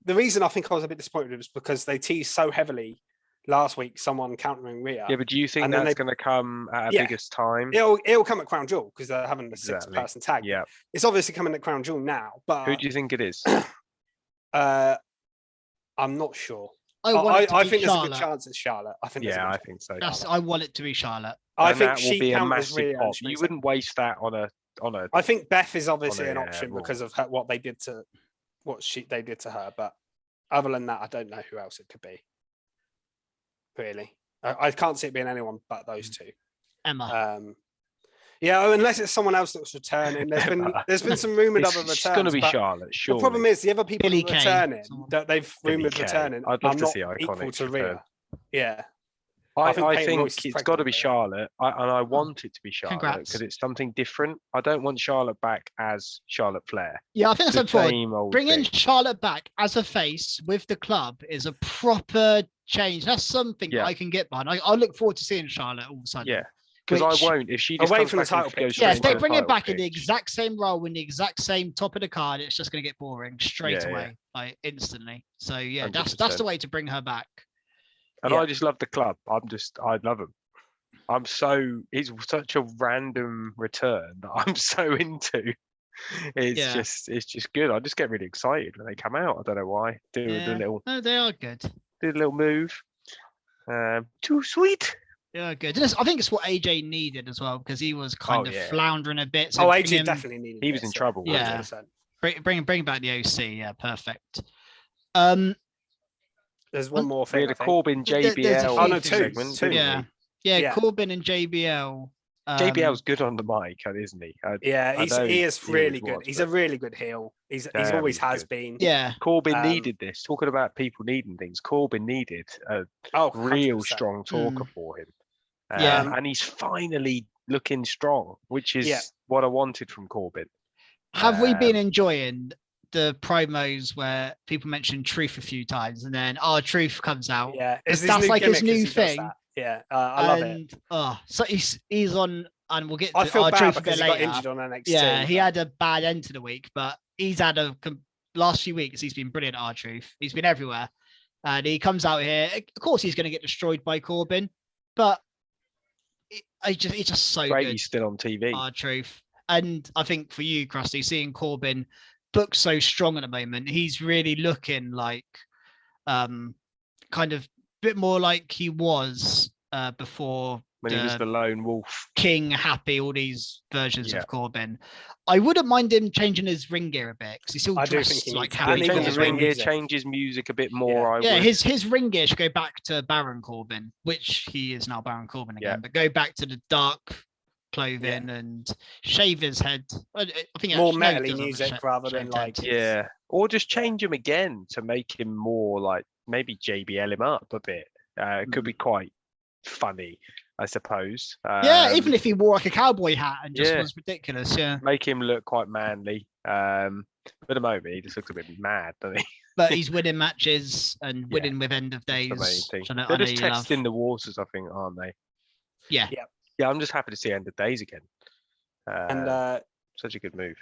the reason I think I was a bit disappointed was because they teased so heavily last week, someone countering Rhea. Yeah, but do you think that's going to come at a biggest time? It'll come at Crown Jewel because they're having the 6-person tag. Yeah. It's obviously coming at Crown Jewel now, but who do you think it is? I'm not sure. I think there's a good chance it's Charlotte. I think so. I want it to be Charlotte. I think that will be a massive pop. You wouldn't waste that on a. I think Beth is obviously an option because of what they did to her, but other than that, I don't know who else it could be. Really, I can't see it being anyone but those 2. Emma. Unless it's someone else that's returning. There's been some rumored other returns. It's going to be Charlotte. Sure. The problem is the other people Billy returning that they've rumored returning. I'd love to not see Iconic equal to Rhea. Yeah. I think it's got to be Charlotte, and I want it to be Charlotte because it's something different. I don't want Charlotte back as Charlotte Flair. Yeah, I think that's important. Bringing Charlotte back as a face with the club is a proper change. That's something I can get behind. I look forward to seeing Charlotte all of a sudden. Yeah, because I won't if she just away comes from the back title pitch. Yeah, if they bring it back in the exact same role in the exact same top of the card, it's just going to get boring straight away, like instantly. So yeah, 100%. That's the way to bring her back. And I just love the club. I love him. It's such a random return that I'm so into. It's just good. I just get really excited when they come out. I don't know why. No, they are good. Do a little move. Too sweet. Yeah, good. And I think it's what AJ needed as well because he was kind of floundering a bit. So AJ definitely needed. He was in trouble. Yeah. Bring back the OC. Yeah, perfect. There's one more thing. The Corbin JBL segment. Yeah, Corbin and JBL. JBL's good on the mic, isn't he? He is really good. He's a really good heel. He's always has been. Yeah. Corbin needed this. Talking about people needing things, Corbin needed a real strong talker for him. And he's finally looking strong, which is what I wanted from Corbin. Have we been enjoying the promos where people mention Truth a few times and then Truth comes out? Yeah, that's like his new thing. Yeah, I love it. So he's on, and we'll get to I feel bad Truth a because bit he later. got injured on NXT. Yeah, he had a bad end to the week, but he's had last few weeks. He's been brilliant. Truth. He's been everywhere, and he comes out here. Of course, he's going to get destroyed by Corbin, but he's just so great. good. He's still on TV. Truth, and I think for you, Krusty, seeing Corbin booked so strong at the moment, he's really looking like kind of a bit more like he was before when he was the lone wolf. King, Happy, all these versions of Corbin. I wouldn't mind him changing his ring gear a bit because he's still dressed like Happy. Change his ring gear, music. change his music a bit more. His ring gear should go back to Baron Corbin, which he is now Baron Corbin again, but go back to the dark clothing and shave his head. I think more metally music rather than like or just change him again to make him more like maybe JBL him up a bit. It could be quite funny, I suppose. Even if he wore like a cowboy hat and just was ridiculous. Make him look quite manly. But at the moment he just looks a bit mad, doesn't he? But he's winning matches and winning with end of days. That's the main thing. They're just testing the waters, I think, aren't they? Yeah. I'm just happy to see end of days again. And such a good move.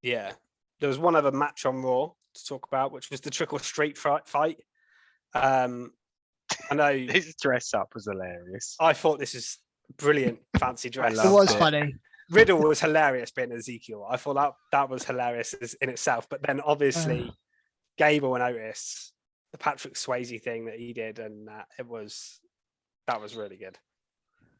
Yeah. There was one other match on Raw to talk about, which was the Triple Street fight. I know his dress up was hilarious. I thought this is brilliant, fancy dress. It was funny. Riddle was hilarious being Ezekiel. I thought that was hilarious in itself. But then obviously Gable and Otis, the Patrick Swayze thing that he did, and that was really good.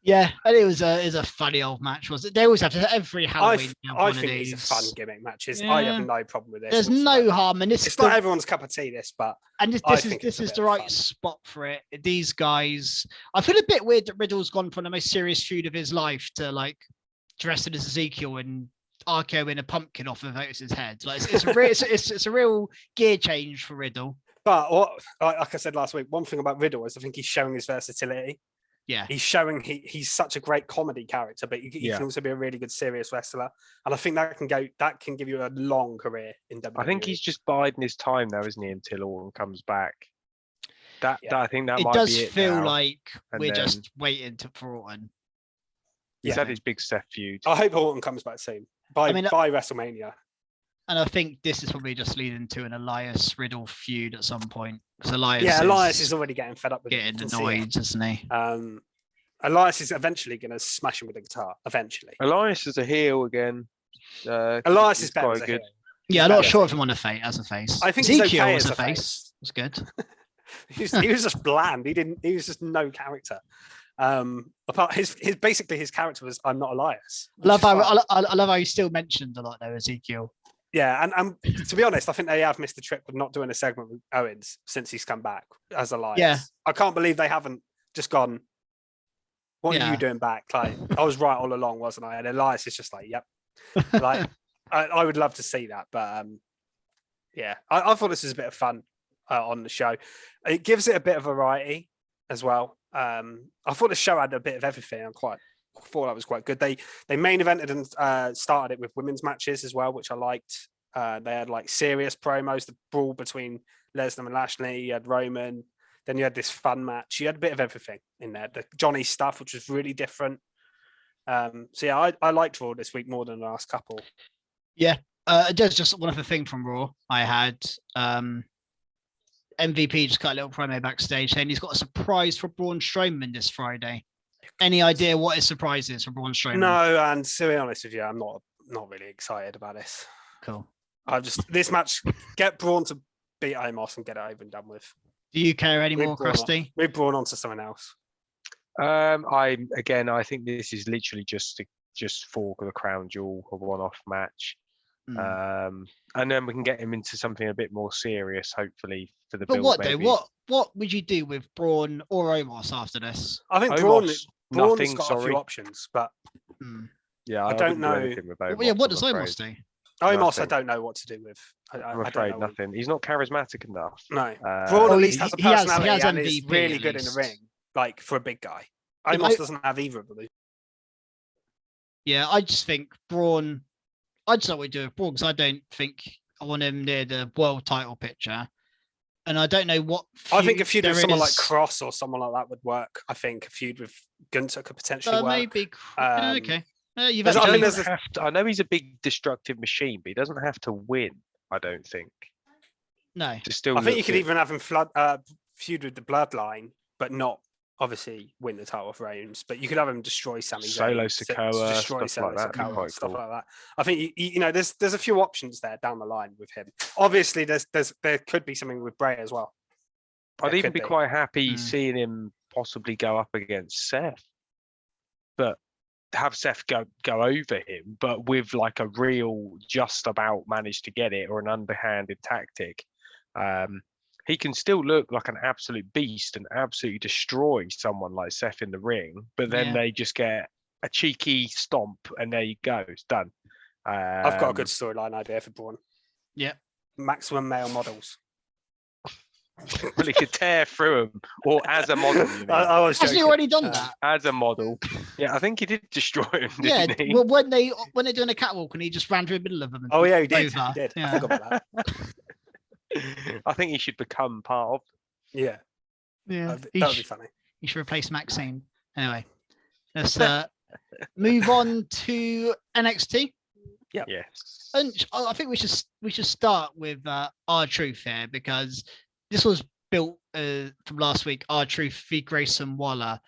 Yeah, and it was a funny old match, was it? They always have to every Halloween. I think these are fun gimmick matches. I have no problem with this. There's no harm in this. It's not everyone's cup of tea, this, but this is the right spot for it. These guys, I feel a bit weird that Riddle's gone from the most serious feud of his life to like dressing as Ezekiel and RKO in a pumpkin off of Otis's head. Like it's a real gear change for Riddle. But like I said last week, one thing about Riddle is I think he's showing his versatility. Yeah, he's showing he's such a great comedy character, but he can also be a really good serious wrestler. And I think that can give you a long career in WWE. I think he's just biding his time now, isn't he, until Orton comes back. I think that might does be it feel now. Like we're just waiting for Orton. He's had his big Seth feud. I hope Orton comes back soon by WrestleMania. And I think this is probably just leading to an Elias Riddle feud at some point. Because Elias is already getting fed up with getting annoyed, isn't he? Elias is eventually going to smash him with a guitar. Eventually, Elias is a heel again. Elias is better as a heel. Yeah, I'm not sure if I'm on as a face. I think Ezekiel okay was as a face. It was good. he was just bland. He was just no character. Apart his character was I'm not Elias. I love how you still mentioned a lot though, Ezekiel. Yeah, and to be honest, I think they have missed the trick with not doing a segment with Owens since he's come back as Elias. Yeah. I can't believe they haven't just gone, what are you doing back? Like, I was right all along, wasn't I? And Elias is just like, yep. Like, I would love to see that. But I thought this was a bit of fun on the show. It gives it a bit of variety as well. I thought the show had a bit of everything. I thought that was quite good. They main evented and started it with women's matches as well, which I liked. They had like serious promos, the brawl between Lesnar and Lashley. You had Roman. Then you had this fun match. You had a bit of everything in there. The Johnny stuff, which was really different. I liked Raw this week more than the last couple. Yeah, there's just one other thing from Raw. I had MVP just got a little promo backstage saying he's got a surprise for Braun Strowman this Friday. Any idea what his surprise is for Braun Strowman? No, and to be honest with you, I'm not really excited about this. Cool. This match, get Braun to beat Omos and get it over and done with. Do you care anymore, Krusty? We've Braun on to someone else. I think this is literally just for the crown jewel, a one-off match. And then we can get him into something a bit more serious, hopefully, for the build. But what would you do with Braun or Omos after this? I think Braun's got a few options, but I don't know. What does Omos do? Omos, I don't know what to do with. I'm afraid nothing. He's not charismatic enough. No. Braun at least has a personality and is really good in the ring, like for a big guy. Omos doesn't have either of them. Yeah, I just think Braun. I just know what we do with Braun because I don't think I want him near the world title picture. And I don't know what. I think a feud with someone like Cross or someone like that would work. I think a feud with Gunther could potentially work. Maybe. Okay. I know he's a big destructive machine, but he doesn't have to win. I don't think. No. I think you could even have him feud with the Bloodline, but not obviously win the title for Reigns. But you could have him destroy Sami Zayn, Solo Sikoa, destroy stuff like that. Stuff like that. I think there's a few options there down the line with him. Obviously, there could be something with Bray as well. I'd even be quite happy seeing him possibly go up against Seth, but have Seth go over him, but with like a real just about manage to get it or an underhanded tactic. He can still look like an absolute beast and absolutely destroy someone like Seth in the ring, but then they just get a cheeky stomp and there you go, it's done. I've got a good storyline idea for Braun. Yeah. Maximum male models. Well, he could tear through them, or as a model. You know? I was Hasn't he joking. already done that? As a model, yeah, I think he did destroy him. Yeah. Didn't he? Well, when they're doing a catwalk and he just ran through the middle of them. And Oh yeah, he did. over. He did. Yeah. I forgot about that. I think he should become part of. Yeah. Yeah. That would be funny. You should replace Maxine. Anyway, let's move on to NXT. Yeah. Yes. And I think we should start with R-Truth here, because this was built from last week. R-Truth v Grayson Waller,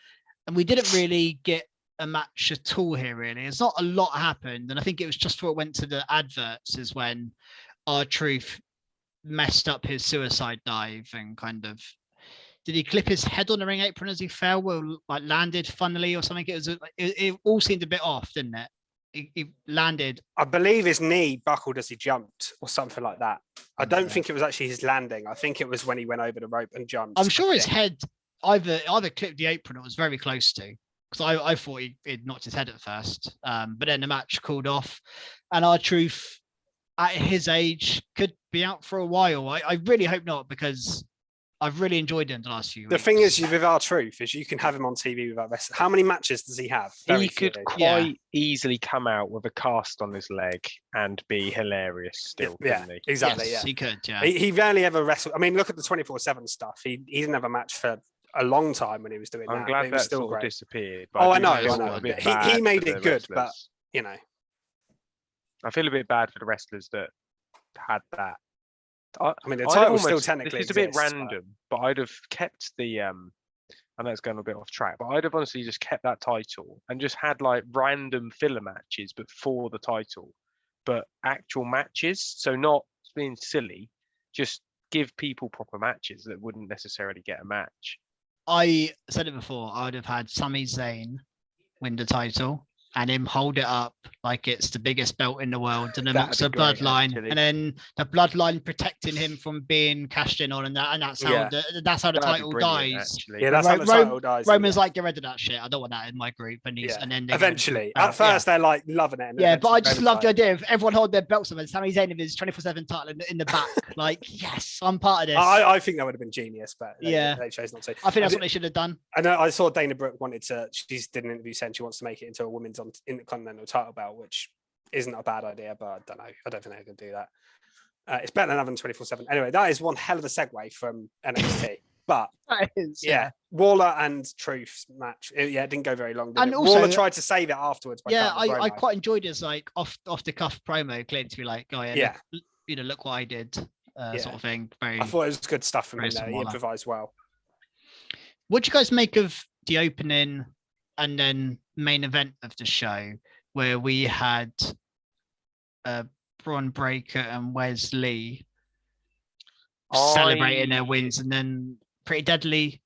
and we didn't really get a match at all here. Really, it's not a lot happened, and I think it was just before it went to the adverts is when R-Truth messed up his suicide dive and kind of. Did he clip his head on the ring apron as he fell? Well, like landed funnily or something. It all seemed a bit off, didn't it? He landed. I believe his knee buckled as he jumped or something like that. I don't think it was actually his landing. I think it was when he went over the rope and jumped. I'm sure his head either clipped the apron or it was very close to, because I thought he'd knocked his head at first. But then the match called off, and R-Truth at his age could be out for a while. I really hope not, because I've really enjoyed him the last few weeks. The thing is with R-Truth is you can have him on TV without wrestling. How many matches does he have? He could quite easily come out with a cast on his leg and be hilarious still, couldn't he? Exactly. Yes, Yeah, he could. Yeah, he rarely ever wrestled. I mean, look at the 24/7 stuff. He didn't have a match for a long time when he was doing that. I'm glad it that was still sort of great. disappeared. Oh, I know. A bit bad He made for it the good, but wrestlers. you know, I feel a bit bad for the wrestlers that had that. I mean, the title still technically This is a bit exists, random, but I'd have kept the I know it's going a bit off track, but I'd have honestly just kept that title and just had like random filler matches, but for the title, but actual matches. So not being silly, just give people proper matches that wouldn't necessarily get a match. I said it before. I would have had Sami Zayn win the title and him hold it up like it's the biggest belt in the world, and amongst the bloodline, and then the bloodline protecting him from being cashed in on, and that's how the title dies. Actually. Yeah, that's how the title dies. Roman's like, get rid of that shit. I don't want that in my group. And and then eventually, at first they're like loving it. Yeah, but I just love the idea of everyone holding their belts up and Sami Zayn with his 24/7 title in the back. Like, yes, I'm part of this. I think that would have been genius, but they chose not to. I think that's what they should have done. I know. I saw Dana Brooke she did an interview saying she wants to make it into a women's Intercontinental title belt, which isn't a bad idea, but I don't know. I don't think they can do that. It's better than having 24/7. Anyway, that is one hell of a segue from NXT. But Waller and Truth's match, it didn't go very long. And also, Waller tried to save it afterwards. I quite enjoyed his like off the cuff promo, claimed to be like, "Oh yeah, look what I did," sort of thing. I thought it was good stuff from him there. He improvised well. What do you guys make of the opening and then main event of the show, where we had Braun Breaker and Wesley celebrating their wins, and then Pretty Deadly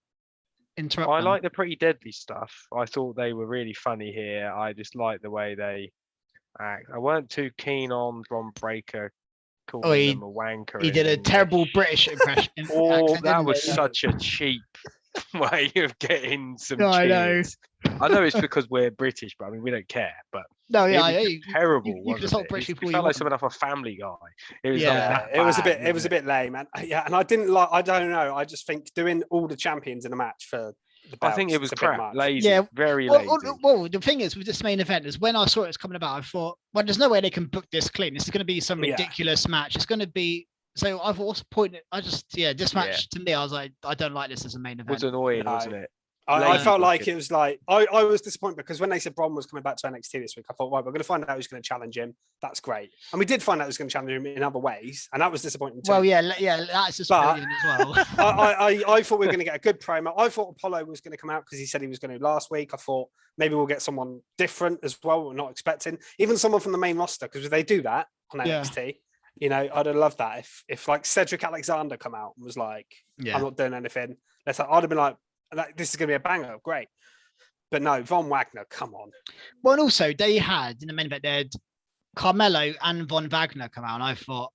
interrupt? I like the Pretty Deadly stuff. I thought they were really funny here. I just like the way they act. I weren't too keen on Braun Breaker calling them a wanker. He did a terrible British impression. That was such a cheap way of getting some cheers. I know it's because we're British, but I mean we don't care. But terrible. You could assault British people. It felt like something off a Family Guy. It was it was a bit lame, and and I didn't like. I don't know. I just think doing all the champions in a match for the belts, I think it was crap, lazy, very lazy. Well, the thing is with this main event is when I saw it was coming about, I thought, well, there's no way they can book this clean. This is going to be some ridiculous match. It's going to be. So I've also pointed. This match to me, I was like, I don't like this as a main event. It was annoying, wasn't it? I felt like it was like I was disappointed because when they said Braun was coming back to NXT this week, I thought, right, we're going to find out who's going to challenge him. That's great, and we did find out who's going to challenge him in other ways, and that was disappointing too. Well, that's disappointing as well. I thought we were going to get a good promo. I thought Apollo was going to come out because he said he was going to last week. I thought maybe we'll get someone different as well. We're not expecting even someone from the main roster, because if they do that on NXT. I'd have loved that if like Cedric Alexander come out and was like, I'm not doing anything. I'd have been like, this is going to be a banger. Great. But no, Von Wagner, come on. Well, and also they had in the main event, they had Carmelo and Von Wagner come out, and I thought,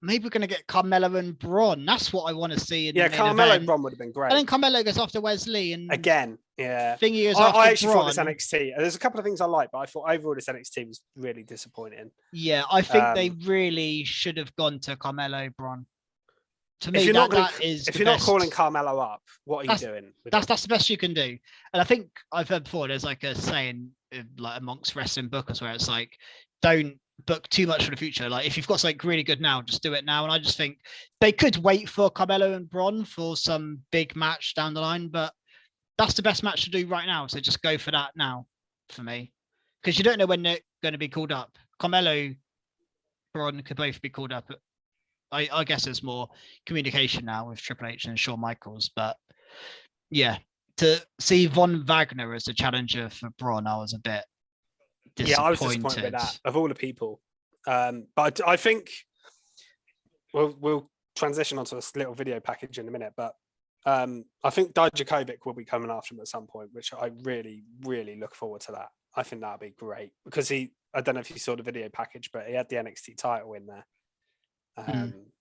maybe we're going to get Carmelo and Braun. That's what I want to see in the main Carmelo event. Braun would have been great. And then Carmelo goes after Wesley, and again, yeah. Thingy goes I after actually Braun. thought this NXT. There's a couple of things I like, but I thought overall this NXT was really disappointing. Yeah, I think they really should have gone to Carmelo Braun. To me, if you're not calling best. Carmelo up, what are you doing? That's the best you can do. And I think I've heard before there's like a saying like amongst wrestling bookers where it's like, don't book too much for the future. Like if you've got something really good now, just do it now. And I just think they could wait for Carmelo and Braun for some big match down the line, but that's the best match to do right now. So just go for that now for me. Because you don't know when they're going to be called up. Carmelo, Braun could both be called up. I guess there's more communication now with Triple H and Shawn Michaels, but yeah, to see Von Wagner as a challenger for Braun, I was a bit disappointed. Yeah, I was disappointed with that, of all the people. But I think we'll transition onto this little video package in a minute, but I think Dijakovic will be coming after him at some point, which I really, really look forward to that. I think that'll be great because I don't know if you saw the video package, but he had the NXT title in there.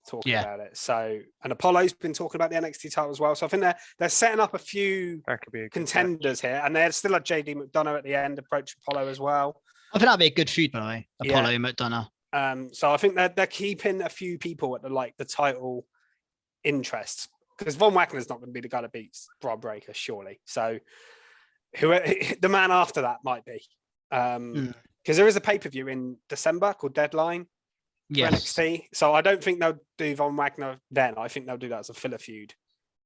Talking about it. So, and Apollo's been talking about the NXT title as well. So I think they're setting up a few contenders here, and they're still at JD McDonough at the end, approach Apollo as well. I think that'd be a good feud, by the way, Apollo and McDonough. So I think they're keeping a few people at the title interest because Von Wagner's not going to be the guy that beats Rob Breaker, surely. So the man after that might be, because there is a pay-per-view in December called Deadline. NXT. So I don't think they'll do Von Wagner then. I think they'll do that as a filler feud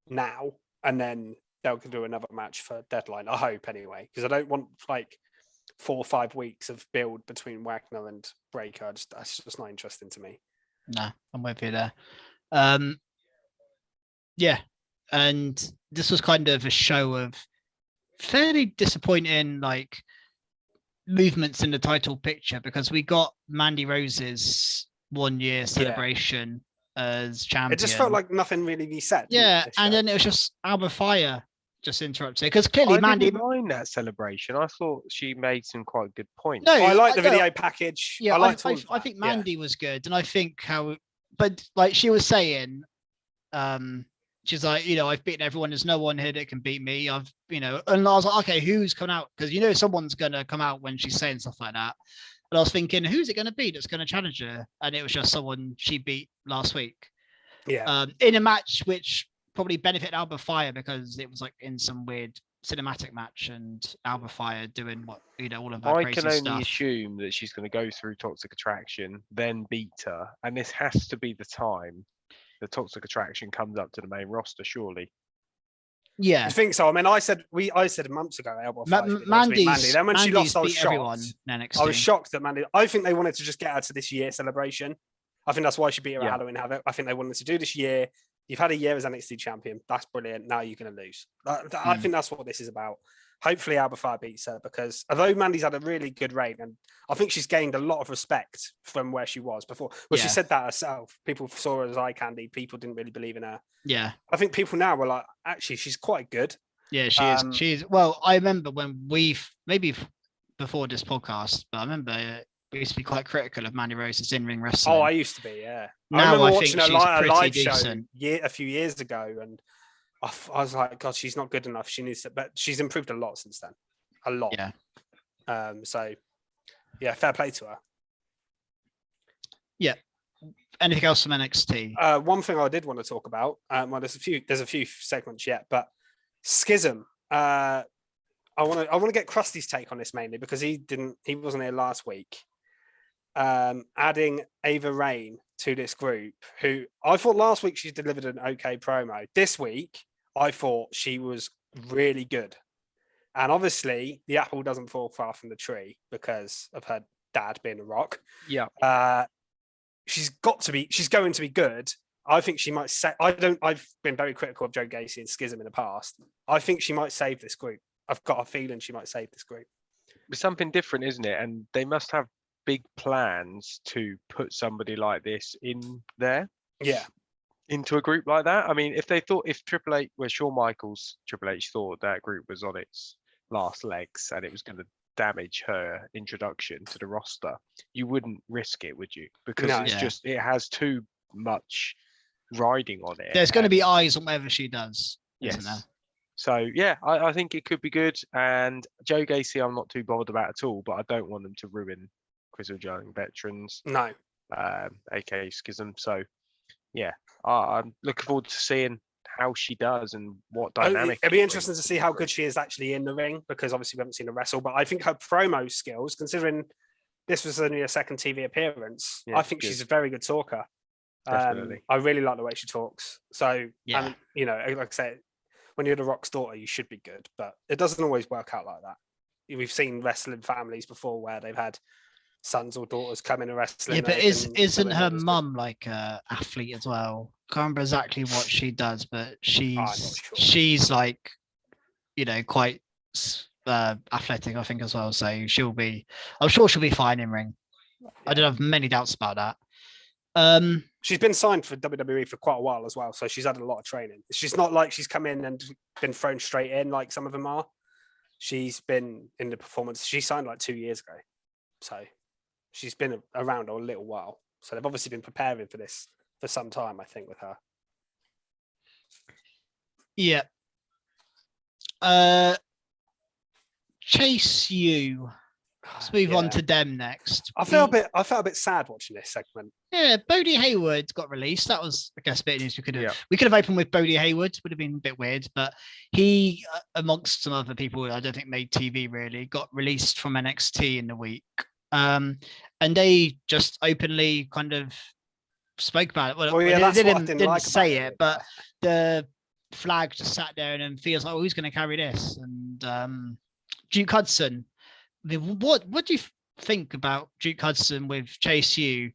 now, and then they'll do another match for Deadline. I hope anyway, because I don't want like 4 or 5 weeks of build between Wagner and Breaker. That's just not interesting to me. No, I'm with you there. Yeah, and this was kind of a show of fairly disappointing like movements in the title picture because we got Mandy Rose's 1 year celebration as champion. It just felt like nothing really be said. Yeah, and then it was just Alba Fire just interrupted because clearly Mandy didn't mind that celebration. I thought she made some quite good points. No, I like the video package. Yeah, I think Mandy was good, and I think but like she was saying, she's like, I've beaten everyone. There's no one here that can beat me. And I was like, okay, who's coming out? Because someone's gonna come out when she's saying stuff like that. And I was thinking, who's it going to be that's going to challenge her? And it was just someone she beat last week. Yeah. In a match which probably benefited Alba Fire because it was like in some weird cinematic match and Alba Fire doing what all of her crazy stuff. I can only assume that she's going to go through Toxic Attraction, then beat her, and this has to be the time the Toxic Attraction comes up to the main roster, surely. Yeah, I think so. I mean, I said months ago, Alba Fire Mandy. Then when she lost, I was shocked. I was shocked that Mandy. I think they wanted to just get her to this year celebration. I think that's why she beat her at Halloween Havoc. I think they wanted to do this year. You've had a year as NXT champion. That's brilliant. Now you're going to lose. I think that's what this is about. Hopefully, Alba Fire beats her because although Mandy's had a really good reign, and I think she's gained a lot of respect from where she was before. Well, she said that herself. People saw her as eye candy. People didn't really believe in her. Yeah. I think people now were like, actually, she's quite good. Yeah, she is. She's well. I remember when maybe before this podcast, but I remember we used to be quite critical of Mandy Rose's in-ring wrestling. Oh, I used to be. Yeah. Now I think watching she's a live decent. show a few years ago, and I was like, God, she's not good enough. She needs to, but she's improved a lot since then. A lot. Yeah. So, yeah, fair play to her. Yeah. Anything else from NXT? One thing I did want to talk about. Well, there's a few segments yet, but Schism. I want to get Krusty's take on this mainly because he wasn't here last week. Adding Ava Raine to this group, who I thought last week she delivered an okay promo. This week, I thought she was really good. And obviously, the apple doesn't fall far from the tree because of her dad being a Rock. Yeah. She's going to be good. I think she might say, I've been very critical of Joe Gacy and Schism in the past. I think she might save this group. I've got a feeling she might save this group. It's something different, isn't it? And they must have big plans to put somebody like this in there. Yeah. into a group like that. I mean, if Triple H, where Shawn Michaels, Triple H thought that group was on its last legs and it was going to damage her introduction to the roster, you wouldn't risk it, would you? Because it has too much riding on it. There's going to be eyes on whatever she does, isn't there? Yes. So yeah, I think it could be good. And Joe Gacy, I'm not too bothered about at all, but I don't want them to ruin Grizzled Young veterans. No. aka Schism. So yeah, I'm looking forward to seeing how she does and what dynamic. It'd be interesting to see how good she is actually in the ring, because obviously we haven't seen her wrestle. But I think her promo skills, considering this was only a second TV appearance, I think she's a very good talker. Definitely. I really like the way she talks. So, Yeah. you know, like I said, when you're the Rock's daughter, you should be good, but it doesn't always work out like that. We've seen wrestling families before where they've had sons or daughters come in and wrestling. Yeah, but isn't her mum like a athlete as well? Can't remember exactly what she does, but she's like, you know, quite athletic, I think, as well. So I'm sure she'll be fine in ring. Yeah. I don't have many doubts about that. She's been signed for WWE for quite a while as well, so she's had a lot of training. She's not like she's come in and been thrown straight in like some of them are. She's been in the performance. She signed like 2 years ago, so she's been around a little while. So they've obviously been preparing for this for some time, I think, with her. Yeah. Chase U. Let's move on to them next. I felt a bit sad watching this segment. Yeah, Bodie Hayward got released. That was, I guess, a bit of news. We could have opened with Bodie Hayward. Would have been a bit weird, but he, amongst some other people, I don't think made TV really, got released from NXT in the week. And they just openly kind of spoke about it. Well, they didn't say it, but the flag just sat there and then feels like, oh, who's going to carry this? And Duke Hudson. I mean, what do you think about Duke Hudson with Chase U?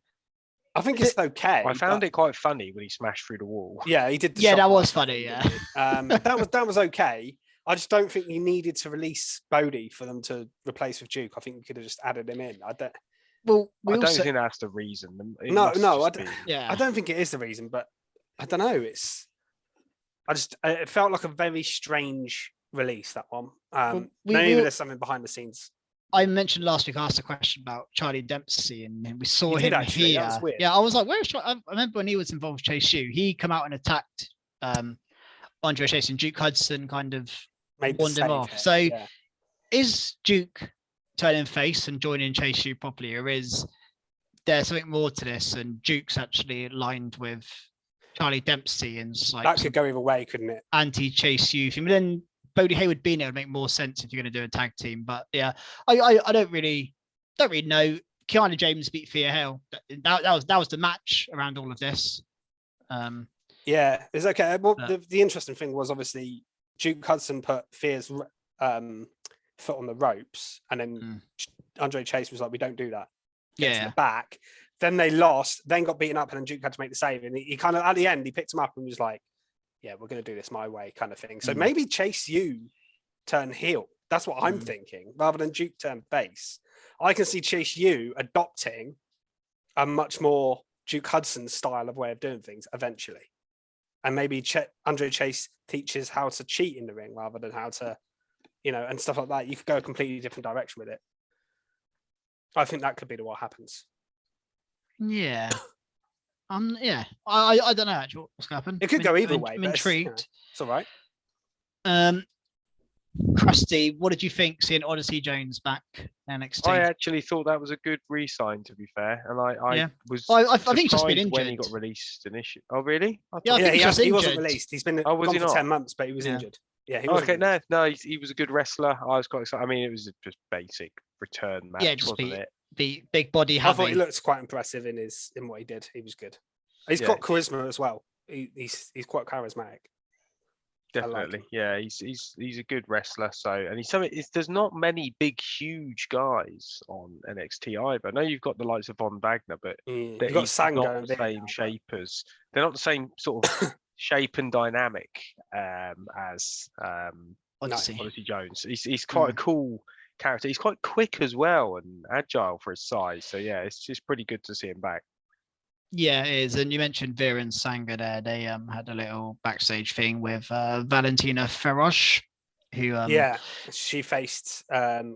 I think it's okay. I found it quite funny when he smashed through the wall. Yeah, he did. Yeah, that was funny. Yeah, that was okay. I just don't think you needed to release Bodie for them to replace with Duke. I think you could have just added him in. I don't think that's the reason. I don't think it is the reason, but I don't know. It felt like a very strange release, that one. Maybe there's something behind the scenes. I mentioned last week, I asked a question about Charlie Dempsey, and we saw him actually, here. that was weird. Yeah, I was like, where's Charlie? I remember when he was involved with Chase U, he come out and attacked Andre Chase, and Duke Hudson kind of warned him off. So is Duke turning face and joining Chase U properly, or is there something more to this, and Duke's actually aligned with Charlie Dempsey and like that could go either way, couldn't it? Anti-Chase U thing. But then Bodie Hayward being there would make more sense if you're going to do a tag team. But yeah, I don't really know. Kiana James beat Thea Hale. That was the match around all of this. Yeah, it's okay. Well, the interesting thing was obviously Duke Hudson put Thea's foot on the ropes, and then Andre Chase was like, "We don't do that." Gets in the back. Then they lost. Then got beaten up, and then Duke had to make the save. And he kind of at the end he picked him up and was like, yeah, we're going to do this my way, kind of thing. So maybe Chase U turn heel. That's what I'm thinking, rather than Duke turn face. I can see Chase U adopting a much more Duke Hudson style of way of doing things eventually. And maybe Andre Chase teaches how to cheat in the ring rather than how to, and stuff like that. You could go a completely different direction with it. I think that could be what happens. Yeah. Yeah, I don't know actually what's going to happen. It could go either way. I'm intrigued. It's all right. Krusty, what did you think seeing Odyssey Jones back NXT? I actually thought that was a good re-sign, to be fair, and I think he's just been injured when he got released initially. Oh, really? He wasn't released. He's been gone for 10 months, but he was injured. Yeah, he was okay. No, he was a good wrestler. I was quite excited. I mean, it was just basic return match, wasn't it? The big body heavy. I thought he looked quite impressive in what he did. He was good. He's got charisma as well. He's quite charismatic. Definitely, yeah. He's a good wrestler. So, and there's not many big, huge guys on NXT either. I know you've got the likes of Von Wagner, but you've got Sango not the same shape as. They're not the same sort of shape and dynamic as Odyssey Jones. He's quite a cool character. He's quite quick as well and agile for his size. So yeah, it's just pretty good to see him back. Yeah, it is. And you mentioned Veer and Sangha there. They had a little backstage thing with Valentina Ferosh, who she faced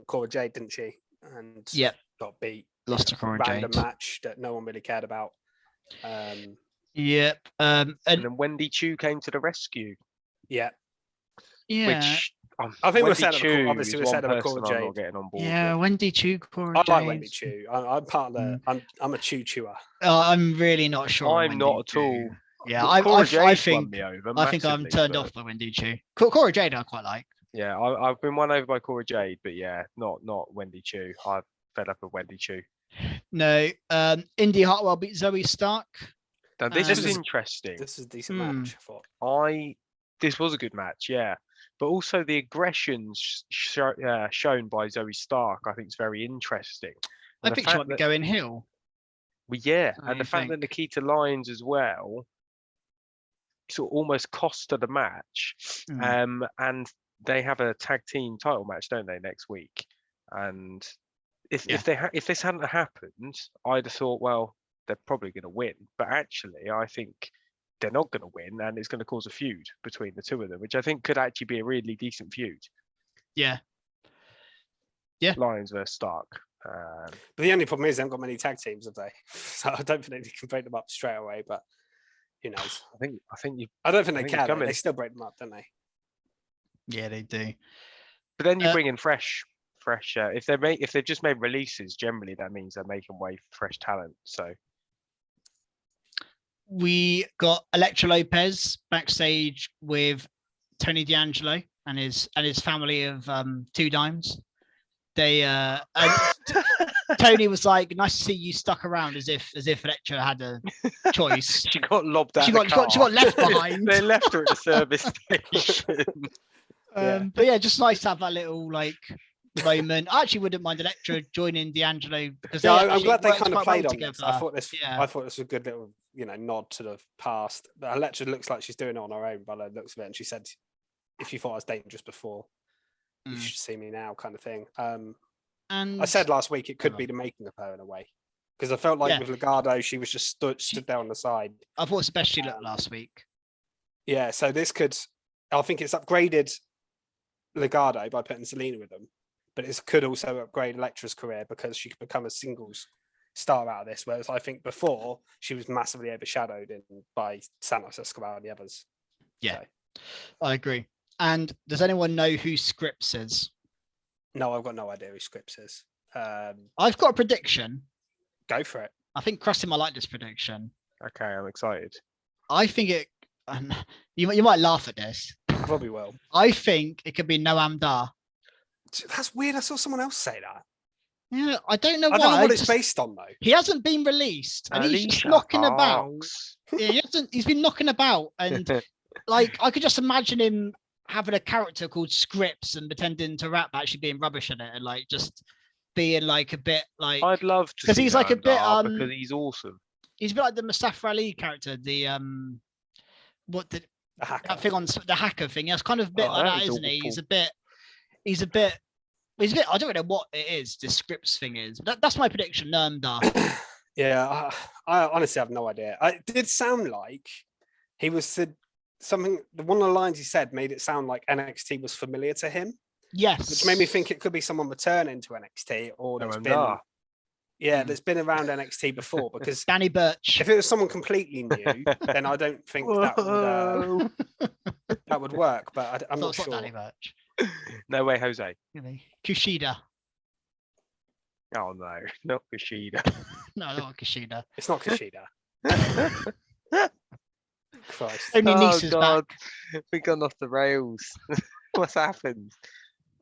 Cora Jade, didn't she? And yep, got beat. lost to Cora random Jade. match that no one really cared about. Yep. And then Wendy Chu came to the rescue. Yeah. Which I think Wendy we're Chu obviously we're is one setting up a Cora person I'm Jade. not getting on board Yeah, with. Wendy Chu, Cora I Jade. like Wendy Chu. I'm part of the. I'm a Chu chewer. I'm really not sure. I'm not at all. Yeah, Cora Jade I think won me over. I think I'm turned off by Wendy Chu. Cora Jade, I quite like. Yeah, I've been won over by Cora Jade, but yeah, not Wendy Chu. I fed up with Wendy Chu. No, Indy Hartwell beat Zoe Stark. Now this was interesting. This is a decent match. I thought. This was a good match, yeah. But also the aggression shown by Zoe Stark, I think, is very interesting. And I think she might be going heel. Well, yeah, and the fact that Nikita Lyons as well, sort of almost cost her the match. And they have a tag team title match, don't they, next week? And if this hadn't happened, I'd have thought, well, they're probably going to win. But actually, I think they're not going to win, and it's going to cause a feud between the two of them, which I think could actually be a really decent feud. Yeah. Lyons versus Stark. But the only problem is they haven't got many tag teams, have they? So I don't think they can break them up straight away. But who knows? I don't think they can. They still break them up, don't they? Yeah, they do. But then you bring in fresh. If they've just made releases, generally that means they're making way for fresh talent. So we got Elektra Lopez backstage with Tony D'Angelo and his family of 2 Dimes. They Tony was like, "Nice to see you stuck around," as if Elektra had a choice. She got lobbed out. She got left behind. They left her at the service station. But yeah, just nice to have that little moment. I actually wouldn't mind Elektra joining D'Angelo because I'm glad they kind of played on together. this. I thought this was a good little nod to the past. But Elektra looks like she's doing it on her own by the looks of it, and she said, "If you thought I was dangerous before, you should see me now," kind of thing. And I said last week it could be the making of her in a way, because I felt like with Legado she was just stood there on the side. I thought it's the best she looked last week. Yeah, so this could, I think it's upgraded Legado by putting Selena with them, but it could also upgrade Elektra's career because she could become a singles star out of this, whereas I think before she was massively overshadowed by Santos Escobar and the others. Yeah, so. I agree. And does anyone know who Scripps is? No, I've got no idea who Scripps is. I've got a prediction. Go for it. I think Krusty might like this prediction. Okay, I'm excited. I think it. You might laugh at this. I probably will. I think it could be Noam Dar. That's weird. I saw someone else say that. Yeah, I don't know why. I don't know what it's based on though. He hasn't been released, and he's just knocking about. Yeah, he hasn't. He's been knocking about, and I could just imagine him having a character called Scripps and pretending to rap, actually being rubbish in it, and just being a bit I'd love to because he's a bit because he's awesome. He's a bit like the Mustafa Ali character, the hacker. That thing on the hacker thing. It's kind of a bit like that, isn't he? He's a bit. I don't know what it is. The Scripps thing is. That's my prediction. Noam Dar. Yeah, I honestly have no idea. It did sound like he was something. One of the lines he said made it sound like NXT was familiar to him. Yes, which made me think it could be someone returning to NXT or that's been around NXT before. Because Danny Burch. If it was someone completely new, then I don't think that would work. But I'm not sure. Danny Burch. No way, Jose. Kushida. Oh no, not Kushida. No, not Kushida. It's not Kushida. Christ. Only Nice is back. We've gone off the rails. What's happened?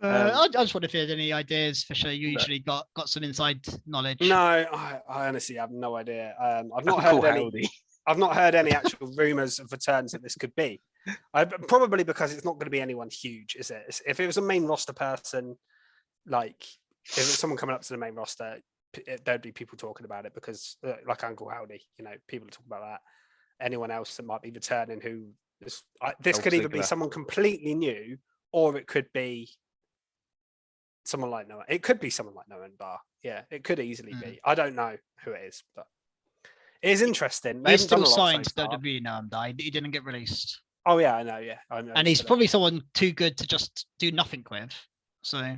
Um, I just wonder if there's any ideas for sure. You usually got some inside knowledge. No, I honestly have no idea. I've not heard any. I've not heard any actual rumors of returns that this could be. Probably because it's not going to be anyone huge, is it? If it was a main roster person, like if it was someone coming up to the main roster, there'd be people talking about it because, like Uncle Howdy, you know, people talk about that. Anyone else that might be returning who this could either be someone completely new, or it could be someone like Noah. It could be someone like Noah Bar. Yeah, it could easily be. I don't know who it is, but It is interesting. They He's haven't done still a lot signed so to far. WWE now, and he didn't get released. Oh yeah, I know. Yeah, I know. And he's probably someone too good to just do nothing with. So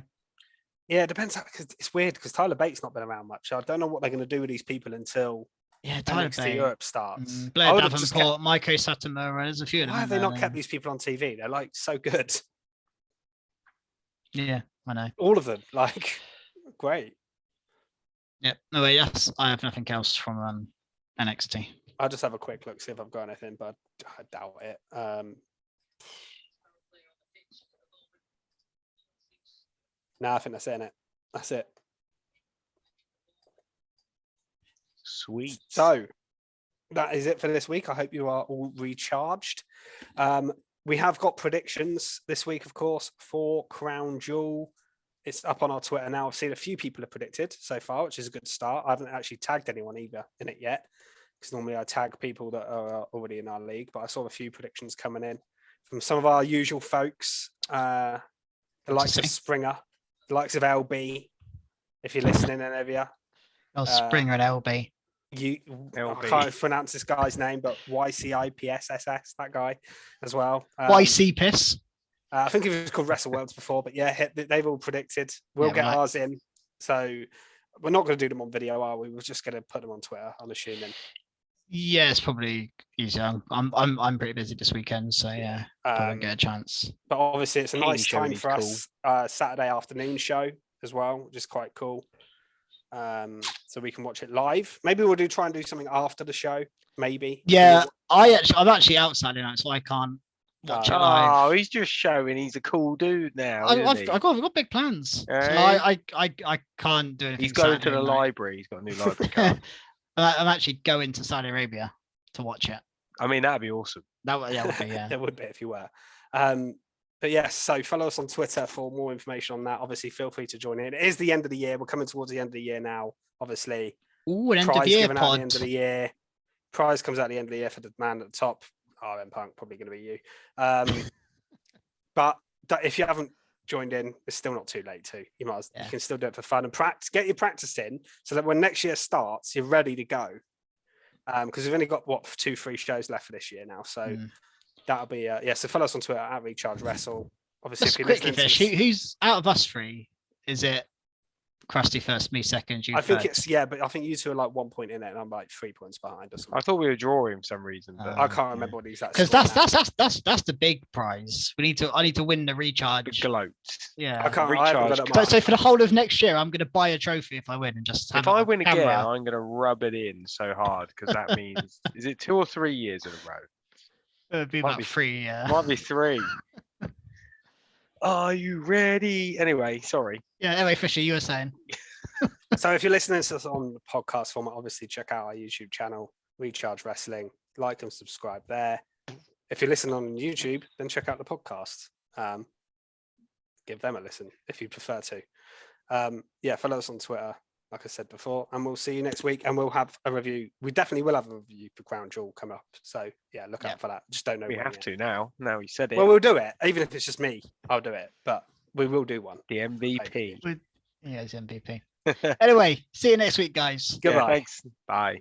yeah, it depends. Because it's weird because Tyler Bates not been around much. I don't know what they're going to do with these people until yeah, Tyler NXT Bate, Europe starts. Blair I would have just Davenport, Maiko Satomura. There's a few of them. Why have they not kept these people on TV? They're like so good. Yeah, I know. All of them, like great. Yeah. No, wait, yes, I have nothing else from NXT. I'll just have a quick look, see if I've got anything, but I doubt it. No, I think that's it. That's it. Sweet. So that is it for this week. I hope you are all recharged. We have got predictions this week, of course, for Crown Jewel. It's up on our Twitter now. I've seen a few people have predicted so far, which is a good start. I haven't actually tagged anyone either in it yet, because normally I tag people that are already in our league, but I saw a few predictions coming in from some of our usual folks, the likes of Springer, the likes of LB, if you're listening, any of you. Oh, Springer and LB. I can't pronounce this guy's name, but YCIPSSS, that guy as well. YC Piss. I think it was called Wrestle Worlds before, but yeah, they've all predicted. We'll get ours in. So we're not going to do them on video, are we? We're just going to put them on Twitter, I'm assuming. Yeah, it's probably easier. I'm pretty busy this weekend, so yeah, I won't get a chance. But obviously, it's a nice show time is for us. Saturday afternoon show as well, which is quite cool. So we can watch it live. Maybe we'll try and do something after the show. Maybe. Yeah, I'm actually out Saturday night, so I can't watch it live. Oh, he's just showing he's a cool dude now. I've got big plans. So I can't do anything. He's going Saturday to the night. library. He's got a new library card. I'm actually going to Saudi Arabia to watch it. I mean, that'd be awesome. That would be, yeah. It would be if you were. But yes, so follow us on Twitter for more information on that. Obviously, feel free to join in. It is the end of the year. We're coming towards the end of the year now. Obviously, Ooh, an end of the year pod. At the end of the year. Prize comes out at the end of the year for the man at the top. RM Punk, probably going to be you. But if you haven't joined in, it's still not too late to. You can still do it for fun and practice. Get your practice in so that when next year starts, you're ready to go. Because we've only got 2-3 shows left for this year now. So that'll be so follow us on Twitter at Recharge Wrestle. Obviously, just if you're quickly, Fish, who's out of us three? Is it Krusty first, me second, you I think third? it's but I think you two are like 1 point in it, and I'm like 3 points behind or something. I thought we were drawing for some reason, but I can't remember what the exact. Because that's the big prize. I need to win the recharge. Gloat. Yeah, I can't. Recharge. So for the whole of next year, I'm going to buy a trophy if I win, and just. If I win again, I'm going to rub it in so hard because that means is it 2 or 3 years in a row? It would be about 3. Yeah. Might be 3. Are you ready? Anyway, sorry. Yeah. Anyway, Fisher, you were saying. So if you're listening to us on the podcast format, obviously check out our YouTube channel, Recharge Wrestling. Like and subscribe there. If you're listening on YouTube, then check out the podcast. Give them a listen if you prefer to. Follow us on Twitter, like I said before, and we'll see you next week. And we'll have a review. We definitely will have a review for Crown Jewel come up. So yeah, look out for that. Just don't know. We have to now. Now you said it. Well, we'll do it. Even if it's just me, I'll do it. But we will do one. The MVP. Yeah, it's MVP. Anyway, see you next week, guys. Goodbye. Thanks. Bye.